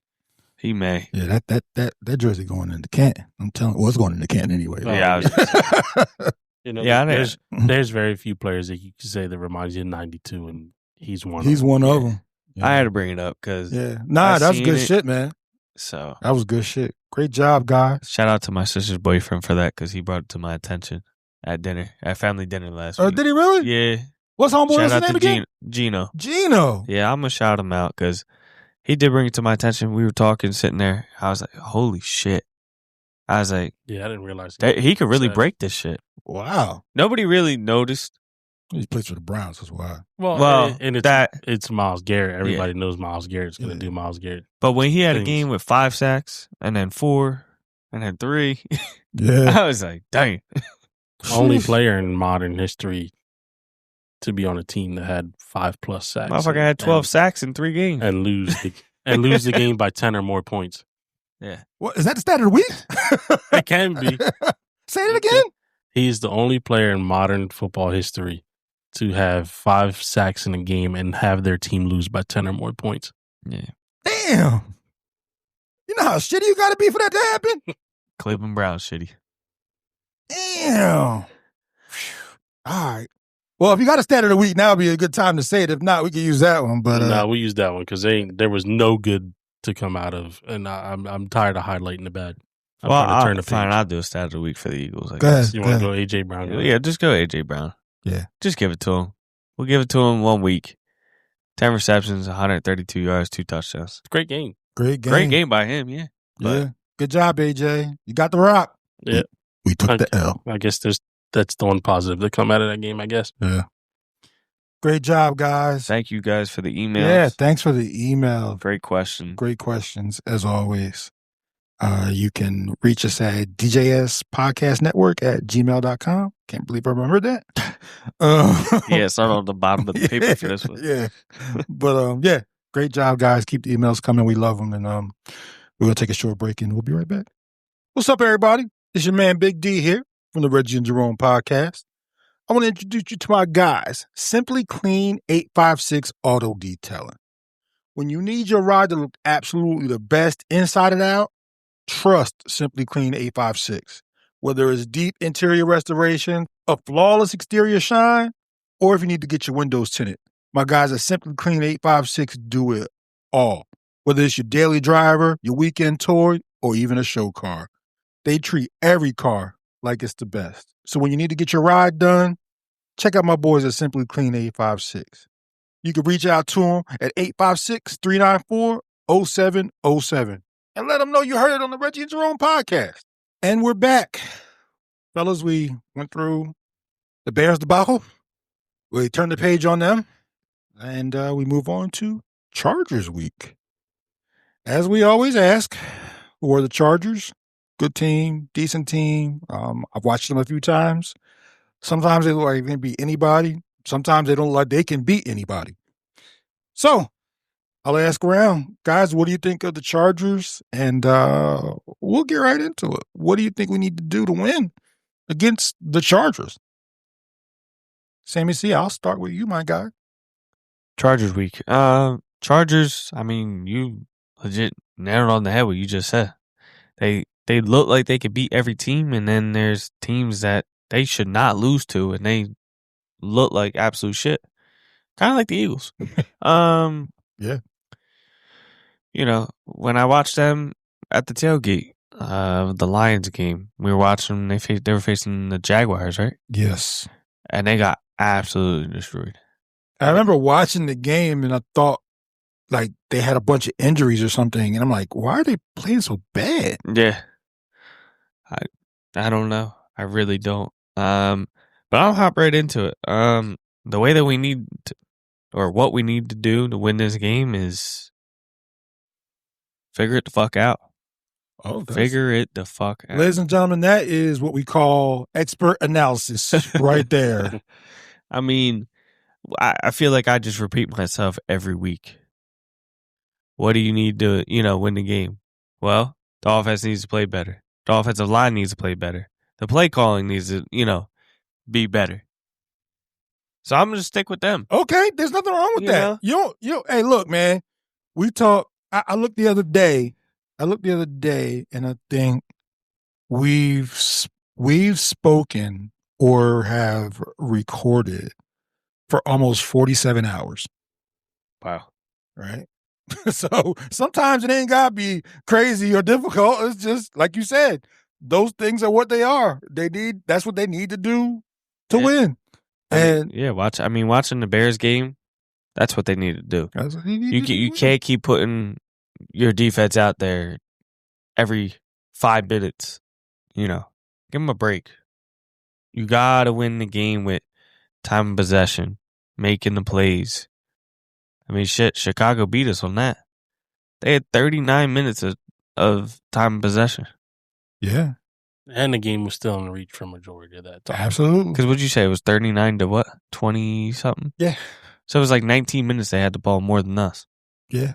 He may. Yeah, that jersey going into Canton. I'm telling you, well, it's going into Canton anyway. Oh, Yeah, I was You know, Yeah, I know. there's very few players that you can say that reminds you of 92, and he's one. He's of them. one of them. I had to bring it up because Yeah. Nah, I that's seen good it. shit, man. So That was good shit. Great job, guys. shout out to my sister's boyfriend for that because he brought it to my attention at family dinner last week. Did he really? Yeah. What's homeboy's Shout out name to again? Gino. Gino. Yeah, I'm gonna shout him out because he did bring it to my attention. We were talking, sitting there. I was like, "Holy shit!" I was like, Yeah, I didn't realize that he could really So- break this shit. Wow. Nobody really noticed. He plays for the Browns. That's why. Well, and it's it's Myles Garrett. Everybody knows Myles Garrett's going to Yeah. do Myles Garrett. But when he had a Things. game with 5 sacks and then 4 and then 3, Yeah. I was like, dang. Only player in modern history to be on a team that had 5+ sacks. Motherfucker had 12 sacks in 3 games. and lose the game by 10 or more points. Yeah. What is that the stat of the week? It can be. Say it again. He is the only player in modern football history to have 5 sacks in a game and have their team lose by 10 or more points. Yeah. Damn. You know how shitty you got to be for that to happen? Cleveland Browns shitty. Damn. All right. Well, if you got a stat of the week, now would be a good time to say it. If not, we can use that one. But No, we used that one because there was no good to come out of, and I'm tired of highlighting the bad. I'm trying to turn the page. Fine, I'll do a stat of the week for the Eagles. I Go ahead. guess. You want to go AJ Brown? Go Yeah, just go AJ Brown. Yeah. Just give it to him. We'll give it to him 1 week. 10 receptions, 132 yards, 2 touchdowns. Great game. great game. Great game by him, yeah. Yeah. Good job, AJ. You got the rock. Yeah. We took the L. I guess that's the one positive that come out of that game, I guess. Yeah. Great job, guys. Thank you guys for the emails. Yeah, thanks for the email. Great question. Great questions, as always. You can reach us at djspodcastnetwork@gmail.com. Can't believe I remembered that. Yeah, start on the bottom of the paper for this one. Yeah. But yeah, great job, guys. Keep the emails coming. We love them. And we're going to take a short break and we'll be right back. What's up, everybody? It's your man, Big D, here from the Reggie and Jerome podcast. I want to introduce you to my guys, Simply Clean 856 Auto Detailing. When you need your ride to look absolutely the best inside and out, trust Simply Clean 856. Whether it's deep interior restoration, a flawless exterior shine, or if you need to get your windows tinted, my guys at Simply Clean 856 do it all. Whether it's your daily driver, your weekend tour, or even a show car, they treat every car like it's the best. So when you need to get your ride done, check out my boys at Simply Clean 856. You can reach out to them at 856-394-0707 and let them know you heard it on the Reggie and Jerome podcast. And we're back. Fellas, we went through the Bears debacle. We turned the page on them. And we move on to Chargers week. As we always ask, who are the Chargers? Good team, decent team. I've watched them a few times. Sometimes they look like they can beat anybody. Sometimes they don't look like they can beat anybody. So I'll ask around, guys, what do you think of the Chargers? And we'll get right into it. What do you think we need to do to win against the Chargers? Sammy C, I'll start with you, my guy. Chargers week. Chargers, I mean, you legit nailed on the head what you just said. They look like they could beat every team, and then there's teams that they should not lose to, and they look like absolute shit. Kind of like the Eagles. Yeah. You know, when I watched them at the tailgate, the Lions game, we were watching them. They were facing the Jaguars, right? Yes. And they got absolutely destroyed. I remember watching the game and I thought like they had a bunch of injuries or something. And I'm like, why are they playing so bad? Yeah. I don't know. I really don't. But I'll hop right into it. The way that we need to, or what we need to do to win this game is figure it the fuck out. Oh, Figure it the fuck out. Ladies and gentlemen, that is what we call expert analysis right there. I mean, I feel like I just repeat myself every week. What do you need to, win the game? Well, the offense needs to play better. The offensive line needs to play better. The play calling needs to, be better. So I'm going to stick with them. Okay, there's nothing wrong with that. Hey, look, man. We talk. I looked the other day. And I think we've spoken or have recorded for almost 47 hours. Wow. Right? So sometimes it ain't got to be crazy or difficult. It's just, like you said, those things are what they are. That's what they need to do to win. Watching the Bears game, that's what they need to do. That's what they need to do. You can't keep putting your defense out there every 5 minutes. Give them a break. You got to win the game with time of possession, making the plays. I mean, shit, Chicago beat us on that. They had 39 minutes of time of possession. Yeah. And the game was still in reach for majority of that time. Absolutely. Because what'd you say? It was 39 to what? 20-something? Yeah. So it was like 19 minutes they had the ball more than us. Yeah.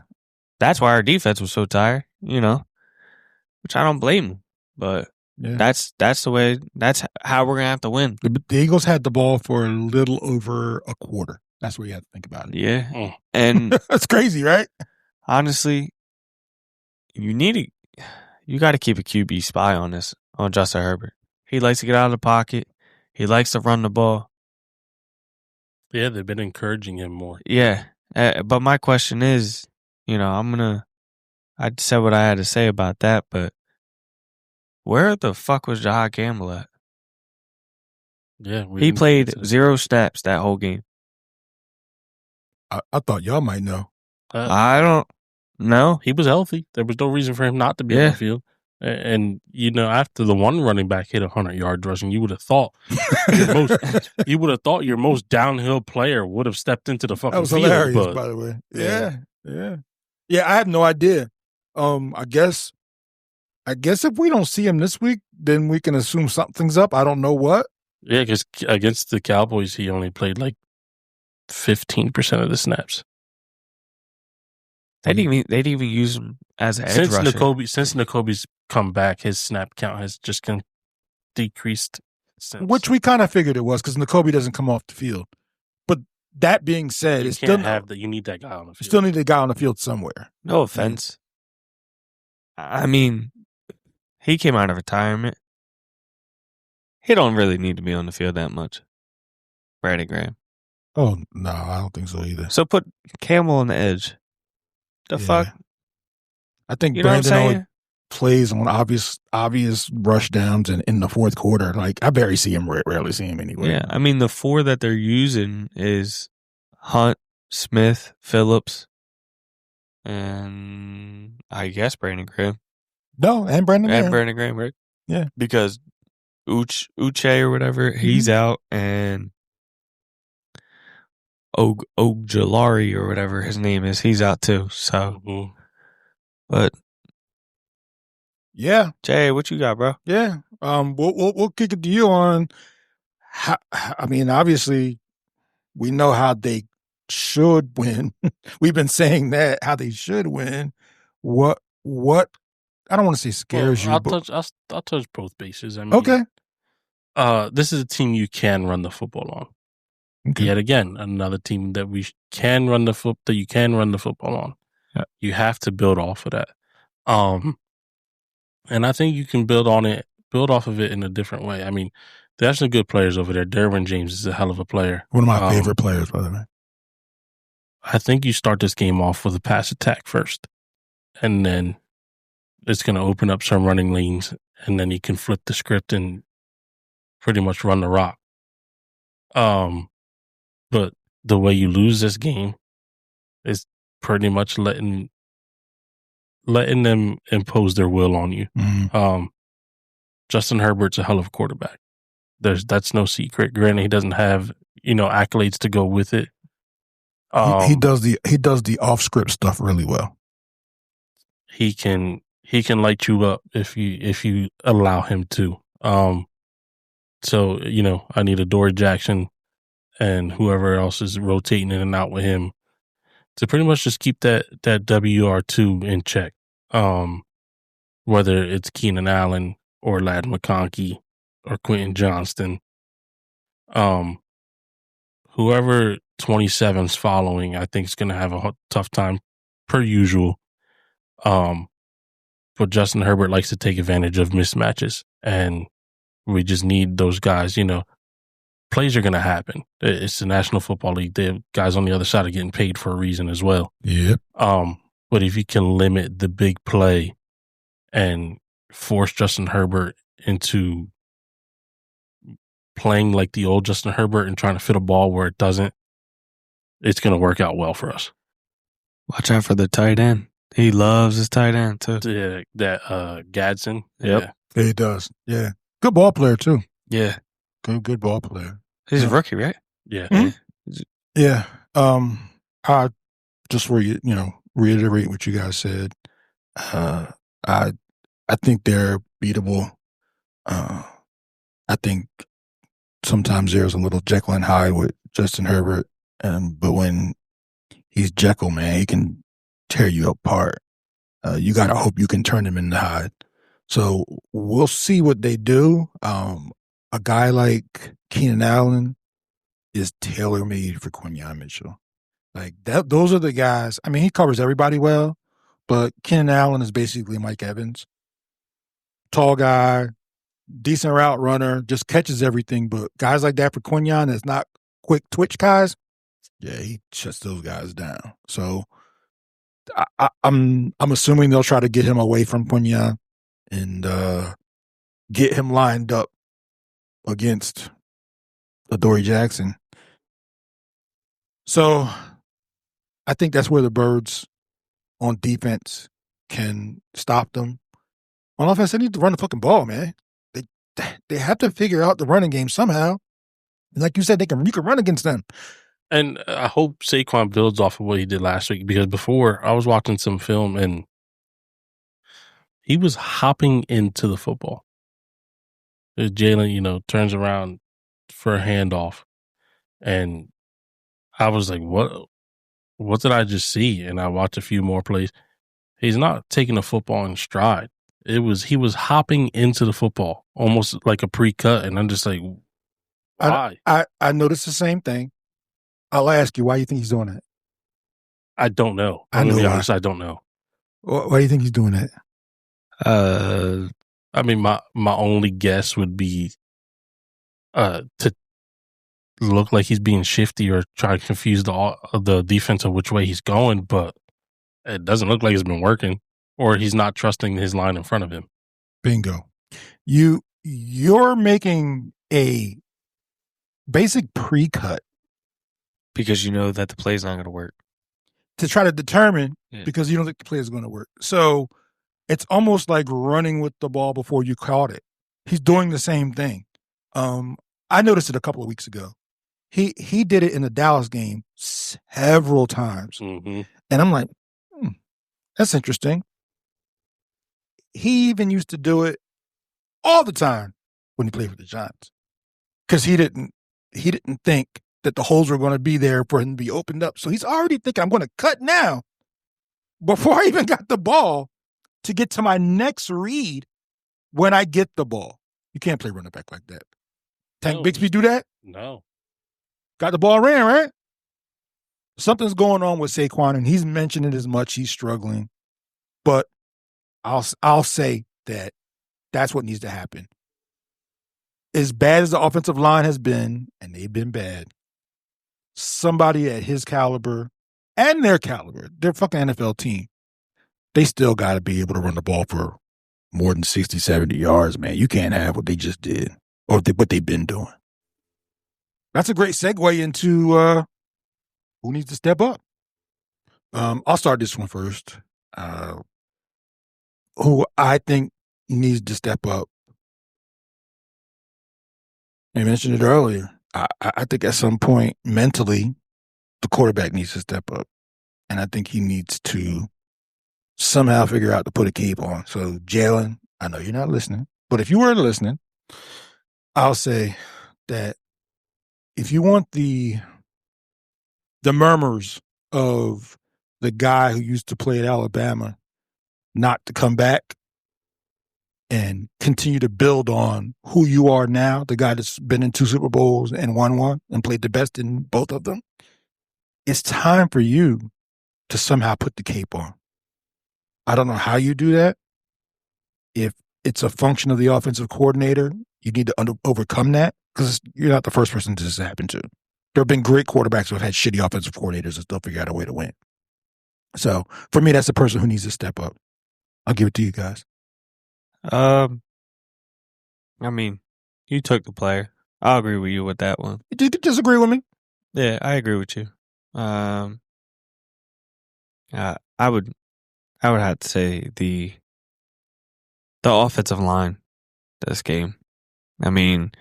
That's why our defense was so tired, which I don't blame them. But that's the way, that's how we're going to have to win. The Eagles had the ball for a little over a quarter. That's what you have to think about it. Yeah. And that's crazy, right? Honestly, you got to keep a QB spy on Justin Herbert. He likes to get out of the pocket. He likes to run the ball. Yeah, they've been encouraging him more. Yeah. But my question is, I said what I had to say about that, but where the fuck was Jahad Campbell at? Yeah. He played 0 snaps that whole game. I thought y'all might know. I don't know. He was healthy. There was no reason for him not to be on the field. And, after the one running back hit 100 yards rushing, you would have thought your most downhill player would have stepped into the fucking field. That was hilarious, by the way. Yeah, I have no idea. I guess if we don't see him this week, then we can assume something's up. I don't know what. Yeah, because against the Cowboys, he only played like 15% of the snaps. They didn't even use him as an edge rusher. Since Nakobe's come back, his snap count has just decreased. Which we kind of figured it was because Nakobe doesn't come off the field. But that being said, you need that guy on the field. You still need a guy on the field somewhere. No offense. I mean, he came out of retirement. He don't really need to be on the field that much. Brandon Graham. Oh, no, I don't think so either. So put Campbell on the edge. The fuck? I think Brandon only plays on obvious rush downs and in the fourth quarter. Like, I rarely see him anyway. Yeah, I mean, the 4 that they're using is Hunt, Smith, Phillips, and I guess Brandon Graham. No, and Brandon Graham, right? Yeah. Because Uche or whatever, he's out, and Ojulari or whatever his name is, he's out too. So, but yeah, Jay, what you got, bro? Yeah, we'll kick it to you on. I mean, obviously, we know how they should win. We've been saying that how they should win. What? I don't want to say scares you. I'll touch both bases. I mean, okay. This is a team you can run the football on. Okay. Yet again, another team that we can run the that you can run the football on. Yeah. You have to build off of that. And I think you can build off of it in a different way. I mean, there's some good players over there. Derwin James is a hell of a player. One of my favorite players, by the way. I think you start this game off with a pass attack first, and then it's going to open up some running lanes, and then you can flip the script and pretty much run the rock. But the way you lose this game is pretty much letting them impose their will on you. Mm-hmm. Justin Herbert's a hell of a quarterback. That's no secret. Granted, he doesn't have accolades to go with it. He does the off script stuff really well. He can light you up if you allow him to. So I need Adoree Jackson and whoever else is rotating in and out with him to pretty much just keep that WR2 in check. Whether it's Keenan Allen or Ladd McConkey or Quentin Johnston, whoever 27's following, I think is going to have a tough time per usual. But Justin Herbert likes to take advantage of mismatches, and we just need those guys. Plays are going to happen. It's the National Football League. The guys on the other side are getting paid for a reason as well. Yep. But if you can limit the big play and force Justin Herbert into playing like the old Justin Herbert and trying to fit a ball where it doesn't, it's going to work out well for us. Watch out for the tight end. He loves his tight end too. That Gadsden. Yep. Yeah, he does. Yeah. Good ball player too. Yeah. Good ball player. He's a rookie, right? Yeah. Mm-hmm. Yeah. I just reiterate what you guys said. I think they're beatable. I think sometimes there's a little Jekyll and Hyde with Justin Herbert, but when he's Jekyll, man, he can tear you apart. You gotta hope you can turn him into Hyde. So we'll see what they do. A guy like Keenan Allen is tailor-made for Quinyon Mitchell. Like that, those are the guys. I mean, he covers everybody well, but Keenan Allen is basically Mike Evans. Tall guy, decent route runner, just catches everything. But guys like that for Quinyon that's not quick twitch guys, yeah, he shuts those guys down. So I'm assuming they'll try to get him away from Quinyon and get him lined up against Adoree Jackson. So I think that's where the Birds on defense can stop them. On offense, they need to run the fucking ball, man. They have to figure out the running game somehow. And like you said, you can run against them. And I hope Saquon builds off of what he did last week, because before I was watching some film and he was hopping into the football. Jalen, turns around for a handoff, and I was like, what did I just see? And I watched a few more plays. He's not taking the football in stride. He was hopping into the football, almost like a pre-cut, and I'm just like, why? I noticed the same thing. I'll ask you, why you think he's doing that? I don't know. I'm going to be honest, I don't know. Why do you think he's doing that? I mean, my only guess would be to look like he's being shifty or try to confuse the defense of which way he's going, but it doesn't look like it's been working, or he's not trusting his line in front of him. Bingo. You're making a basic pre-cut because you know that the play's not going to work. To try to determine, because you don't think the play is going to work. So it's almost like running with the ball before you caught it. He's doing the same thing. I noticed it a couple of weeks ago. He did it in the Dallas game several times. Mm-hmm. And I'm like, that's interesting. He even used to do it all the time when he played for the Giants. Because he didn't think that the holes were going to be there for him to be opened up. So he's already thinking, I'm going to cut now before I even got the ball to get to my next read when I get the ball. You can't play running back like that. Tank Bixby do that? No. got the ball ran, right? Something's going on with Saquon, and he's mentioned it as much. He's struggling. But I'll say that that's what needs to happen. As bad as the offensive line has been, and they've been bad, somebody at his caliber and their caliber, they're a fucking NFL team, they still got to be able to run the ball for more than 60, 70 yards, man. You can't have what they just did or what they've been doing. That's a great segue into who needs to step up. I'll start this one first. Who I think needs to step up. I mentioned it earlier. I think at some point, mentally, the quarterback needs to step up. And I think he needs to somehow figure out to put a cape on. So, Jalen, I know you're not listening, but if you were listening, I'll say that if you want the murmurs of the guy who used to play at Alabama not to come back and continue to build on who you are now, the guy that's been in 2 Super Bowls and won one and played the best in both of them, it's time for you to somehow put the cape on. I don't know how you do that. If it's a function of the offensive coordinator, you need to overcome that because you're not the first person this has happened to. There have been great quarterbacks who have had shitty offensive coordinators and still figure out a way to win. So for me, that's the person who needs to step up. I'll give it to you guys. I mean, you took the player. I'll agree with you with that one. You disagree with me? Yeah, I agree with you. I would have to say the offensive line this game. I mean,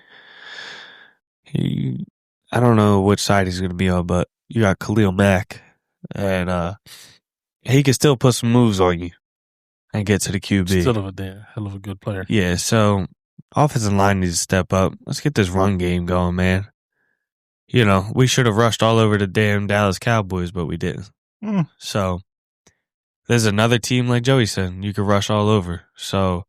I don't know which side he's going to be on, but you got Khalil Mack, and he can still put some moves on you and get to the QB. Still a hell of a good player. Yeah, so offensive line needs to step up. Let's get this run game going, man. You know, we should have rushed all over the damn Dallas Cowboys, but we didn't. So there's another team, like Joey said, you could rush all over. So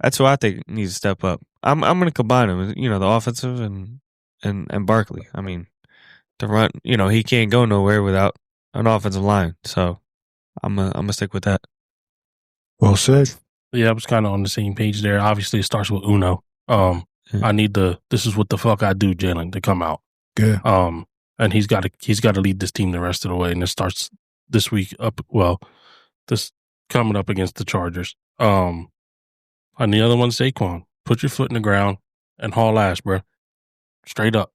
that's who I think needs to step up. I'm going to combine them, you know, the offensive and Barkley. I mean, the run, you know, he can't go nowhere without an offensive line. So I'm gonna stick with that. Well said. Yeah, I was kind of on the same page there. Obviously, it starts with Uno. I need this is what the fuck I do, Jalen, to come out. Good. And he's got to lead this team the rest of the way. And it starts this week this coming up against the Chargers. And the other one, Saquon. Put your foot in the ground and haul ass, bro. Straight up.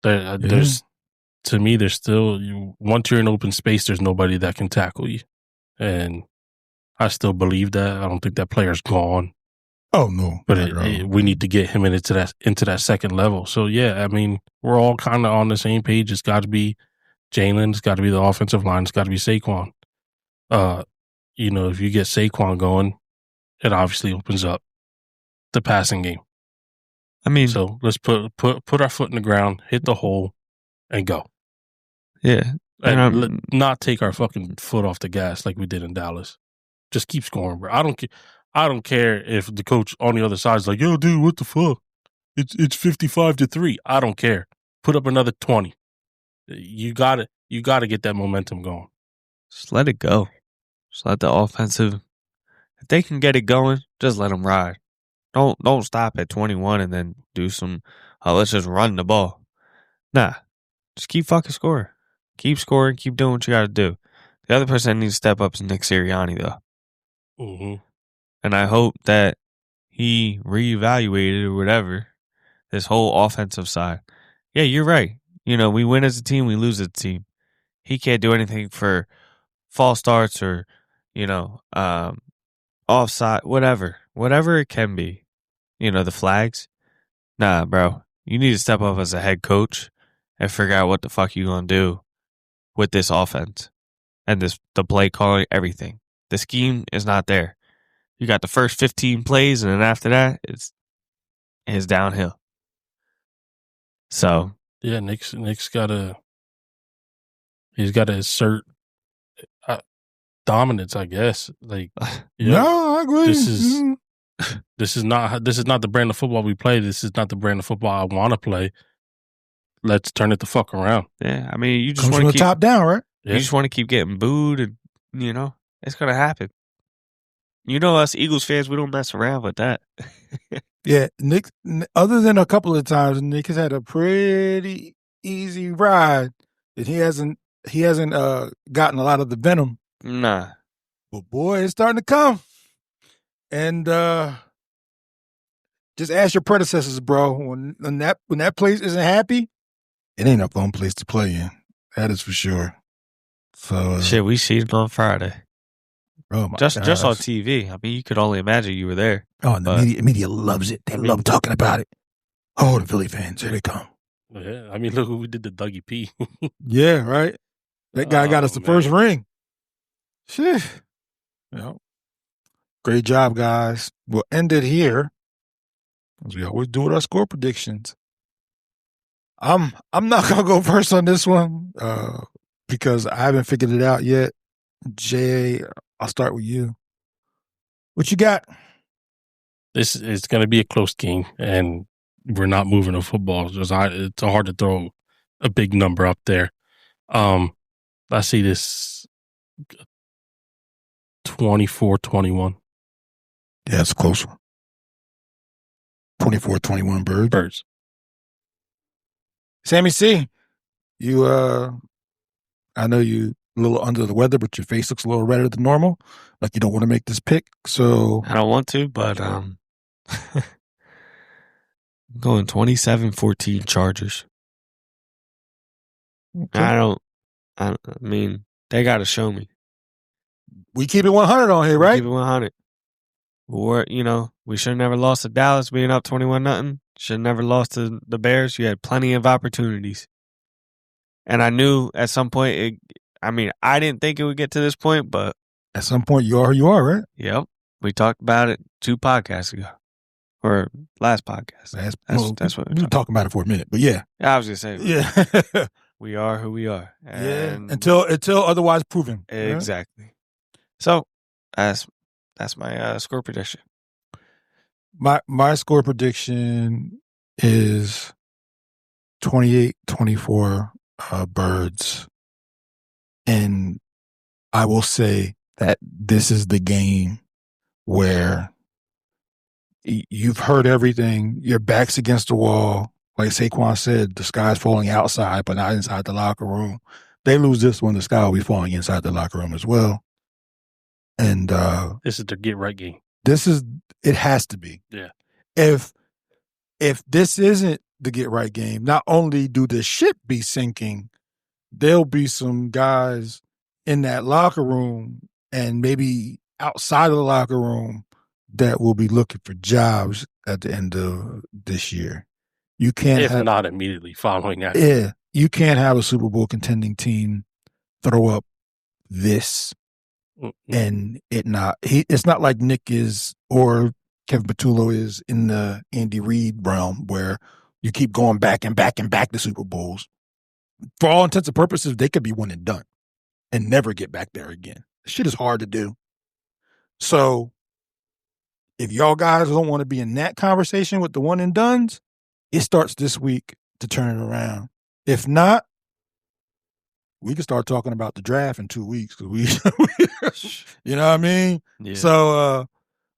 There's to me, there's still once you're in open space, there's nobody that can tackle you, and I still believe that. I don't think that player's gone. Oh no, but we need to get him into that second level. So yeah, I mean, we're all kind of on the same page. It's got to be Jalen. It's got to be the offensive line. It's got to be Saquon. You know, if you get Saquon going, it obviously opens up the passing game. I mean, so let's put our foot in the ground, hit the hole, and go. Yeah, and not take our fucking foot off the gas like we did in Dallas. Just keep scoring, bro. I don't care if the coach on the other side is like, yo, dude, what the fuck? It's 55-3. I don't care. Put up another 20. You got to get that momentum going. Just let it go. Just let the offensive. If they can get it going, just let them ride. Don't stop at 21 and then do some. Let's just run the ball. Nah, just keep fucking scoring. Keep scoring. Keep doing what you got to do. The other person that needs to step up is Nick Sirianni, though. Mm-hmm. And I hope that he reevaluated or whatever this whole offensive side. Yeah, you're right. You know, we win as a team, we lose as a team. He can't do anything for false starts or, you know, offside, whatever it can be. You know, the flags. Nah, bro. You need to step up as a head coach and figure out what the fuck you gonna do with this offense and the play calling, everything. The scheme is not there. You got the first 15 plays, and then after that, it's downhill. So yeah, Nick's gotta assert dominance, I guess. Like, yeah, no, I agree. This is not the brand of football we play. This is not the brand of football I want to play. let's turn it the fuck around. Yeah, I mean, you just Comes want from to the keep top down, right? Yeah. you just want to keep getting booed, and it's gonna happen. You know, us Eagles fans, we don't mess around with that. Yeah, Nick. Other than a couple of times, Nick has had a pretty easy ride, and he hasn't gotten a lot of the venom. Nah, But boy, it's starting to come. And just ask your predecessors, bro. When that place isn't happy, it ain't a fun place to play in. That is for sure. So shit, we seeded on Friday. oh my Just gosh. on TV. I mean, you could only imagine you were there. Oh, and the but- media loves it. They love talking about it. Oh, the Philly fans, here they come. Yeah, I mean, look who we did the Dougie P. Yeah, right. That guy got us the man. first ring. Shit. Yeah. Great job, guys. We'll end it here, as we always do with our score predictions. I'm not gonna go first on this one because I haven't figured it out yet. Jay, I'll start with you. What you got? This is going to be a close game, and we're not moving the football. It's hard to throw a big number up there. I see this 24-21 Yeah, it's a close one. 24-21 Birds. Birds. Sammy C, you I know you a little under the weather, but your face looks a little redder than normal. Like you don't want to make this pick. So I don't want to, but I'm going 27-14 Chargers. I mean, they got to show me. we keep it 100 on here, right? Keep it 100. We should have never lost to Dallas being up 21-0. Should have never lost to the Bears. You had plenty of opportunities. And I knew at some point, I didn't think it would get to this point, but At some point, you are who you are, right? yep, we talked about it 2 podcasts ago. Or last podcast. That's what we were talking about it for a minute, but yeah. I was going to say, Yeah. we are who we are. Yeah. And Until otherwise proven. right? Exactly. So, that's my score prediction. My score prediction is 28-24 Birds. And I will say that this is the game where you've heard everything. Your back's against the wall. Like Saquon said, the sky's falling outside, but not inside the locker room. They lose this one, the sky will be falling inside the locker room as well. And This is the get right game. it has to be. Yeah. If this isn't the get right game, not only do the ship be sinking, there'll be some guys in that locker room and maybe outside of the locker room that will be looking for jobs at the end of this year. You can't If have, not immediately following that. yeah, you can't have a Super Bowl contending team throw up this and it not. It's not like Nick is or Kevin Patullo is in the Andy Reid realm where you keep going back and back and back to Super Bowls. For all intents and purposes, they could be one and done and never get back there again. Shit is hard to do. So if y'all guys don't want to be in that conversation with the one and dones, it starts this week to turn it around. If not, we can start talking about the draft in 2 weeks. You know what I mean? Yeah. So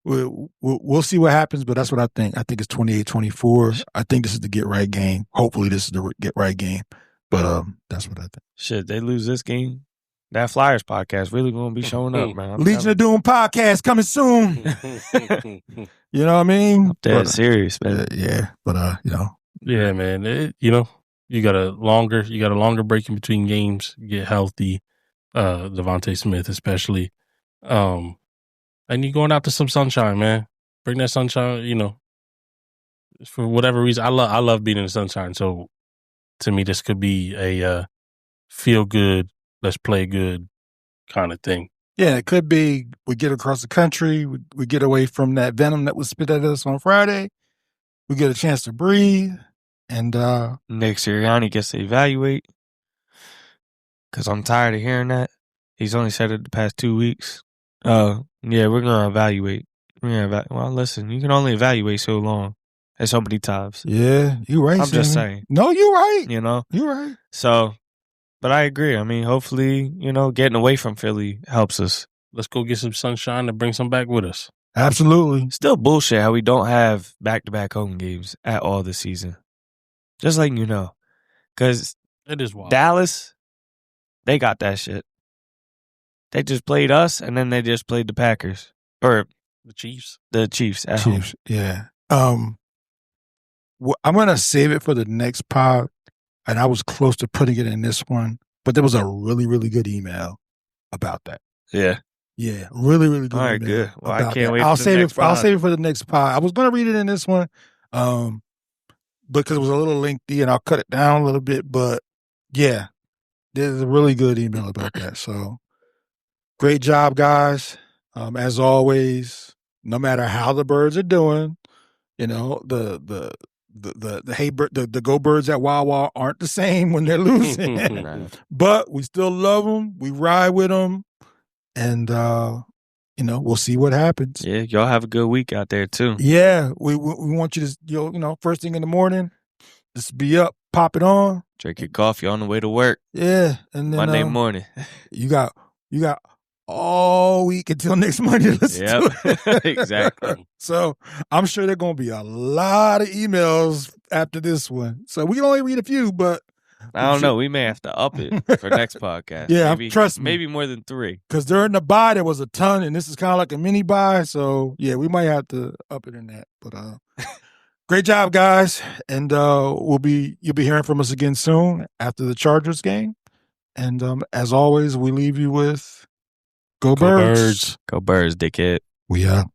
we'll see what happens, but that's what I think. I think it's 28-24. I think this is the get right game. Hopefully this is the get right game. But that's what I think. Shit, they lose this game. That Flyers podcast really going to be showing up, man. I'm Legion of Doom podcast coming soon. You know what I mean? dead serious, man. Yeah, but Yeah, man. You got a longer break in between games. Get healthy. Devontae Smith, especially. And you're going out to some sunshine, man. Bring that sunshine. For whatever reason, I love being in the sunshine. So to me, this could be a feel good, let's play good kind of thing. Yeah, it could be we get across the country, we get away from that venom that was spit at us on Friday. We get a chance to breathe. And Nick Sirianni gets to evaluate because I'm tired of hearing that. He's only said it the past 2 weeks. Yeah, we're going to evaluate. Well, listen, you can only evaluate so long. and so many times. Yeah, you right. I'm just Sammy. saying, No, you right. you know. You right. So, but I agree. I mean, hopefully, getting away from Philly helps us. Let's go get some sunshine and bring some back with us. Absolutely. Still bullshit how we don't have back-to-back home games at all this season. Just letting you know. Because It is wild. Dallas, they got that shit. They just played us, and then they just played the Packers. Or The Chiefs. the Chiefs at home. Chiefs. Yeah. I'm gonna save it for the next pod, and I was close to putting it in this one, but there was a really, really good email about that. Yeah. Yeah, really, really good. All right, email good. Well, I about can't that. wait I'll for the save next it. I'll pod. save it for the next pod. I was gonna read it in this one, because it was a little lengthy, and I'll cut it down a little bit. But yeah, there's a really good email about that. So great job, guys. As always, no matter how the birds are doing, the Go Birds at Wawa aren't the same when they're losing, Nah. but we still love them. We ride with them, and we'll see what happens. Yeah, y'all have a good week out there, too. Yeah, we want you to first thing in the morning, just be up, pop it on. Drink your coffee on the way to work. Yeah, and then Monday morning. you got all week until next Monday. To listen to it. Exactly. So I'm sure there are going to be a lot of emails after this one. So we can only read a few, but I don't know. We may have to up it for next podcast. Yeah, maybe, trust me. Maybe more than 3. because during the buy there was a ton, and this is kind of like a mini buy. So yeah, we might have to up it in that. But great job, guys, and you'll be hearing from us again soon after the Chargers game. And as always, we leave you with Go Birds. Birds. Go Birds, dickhead. We out.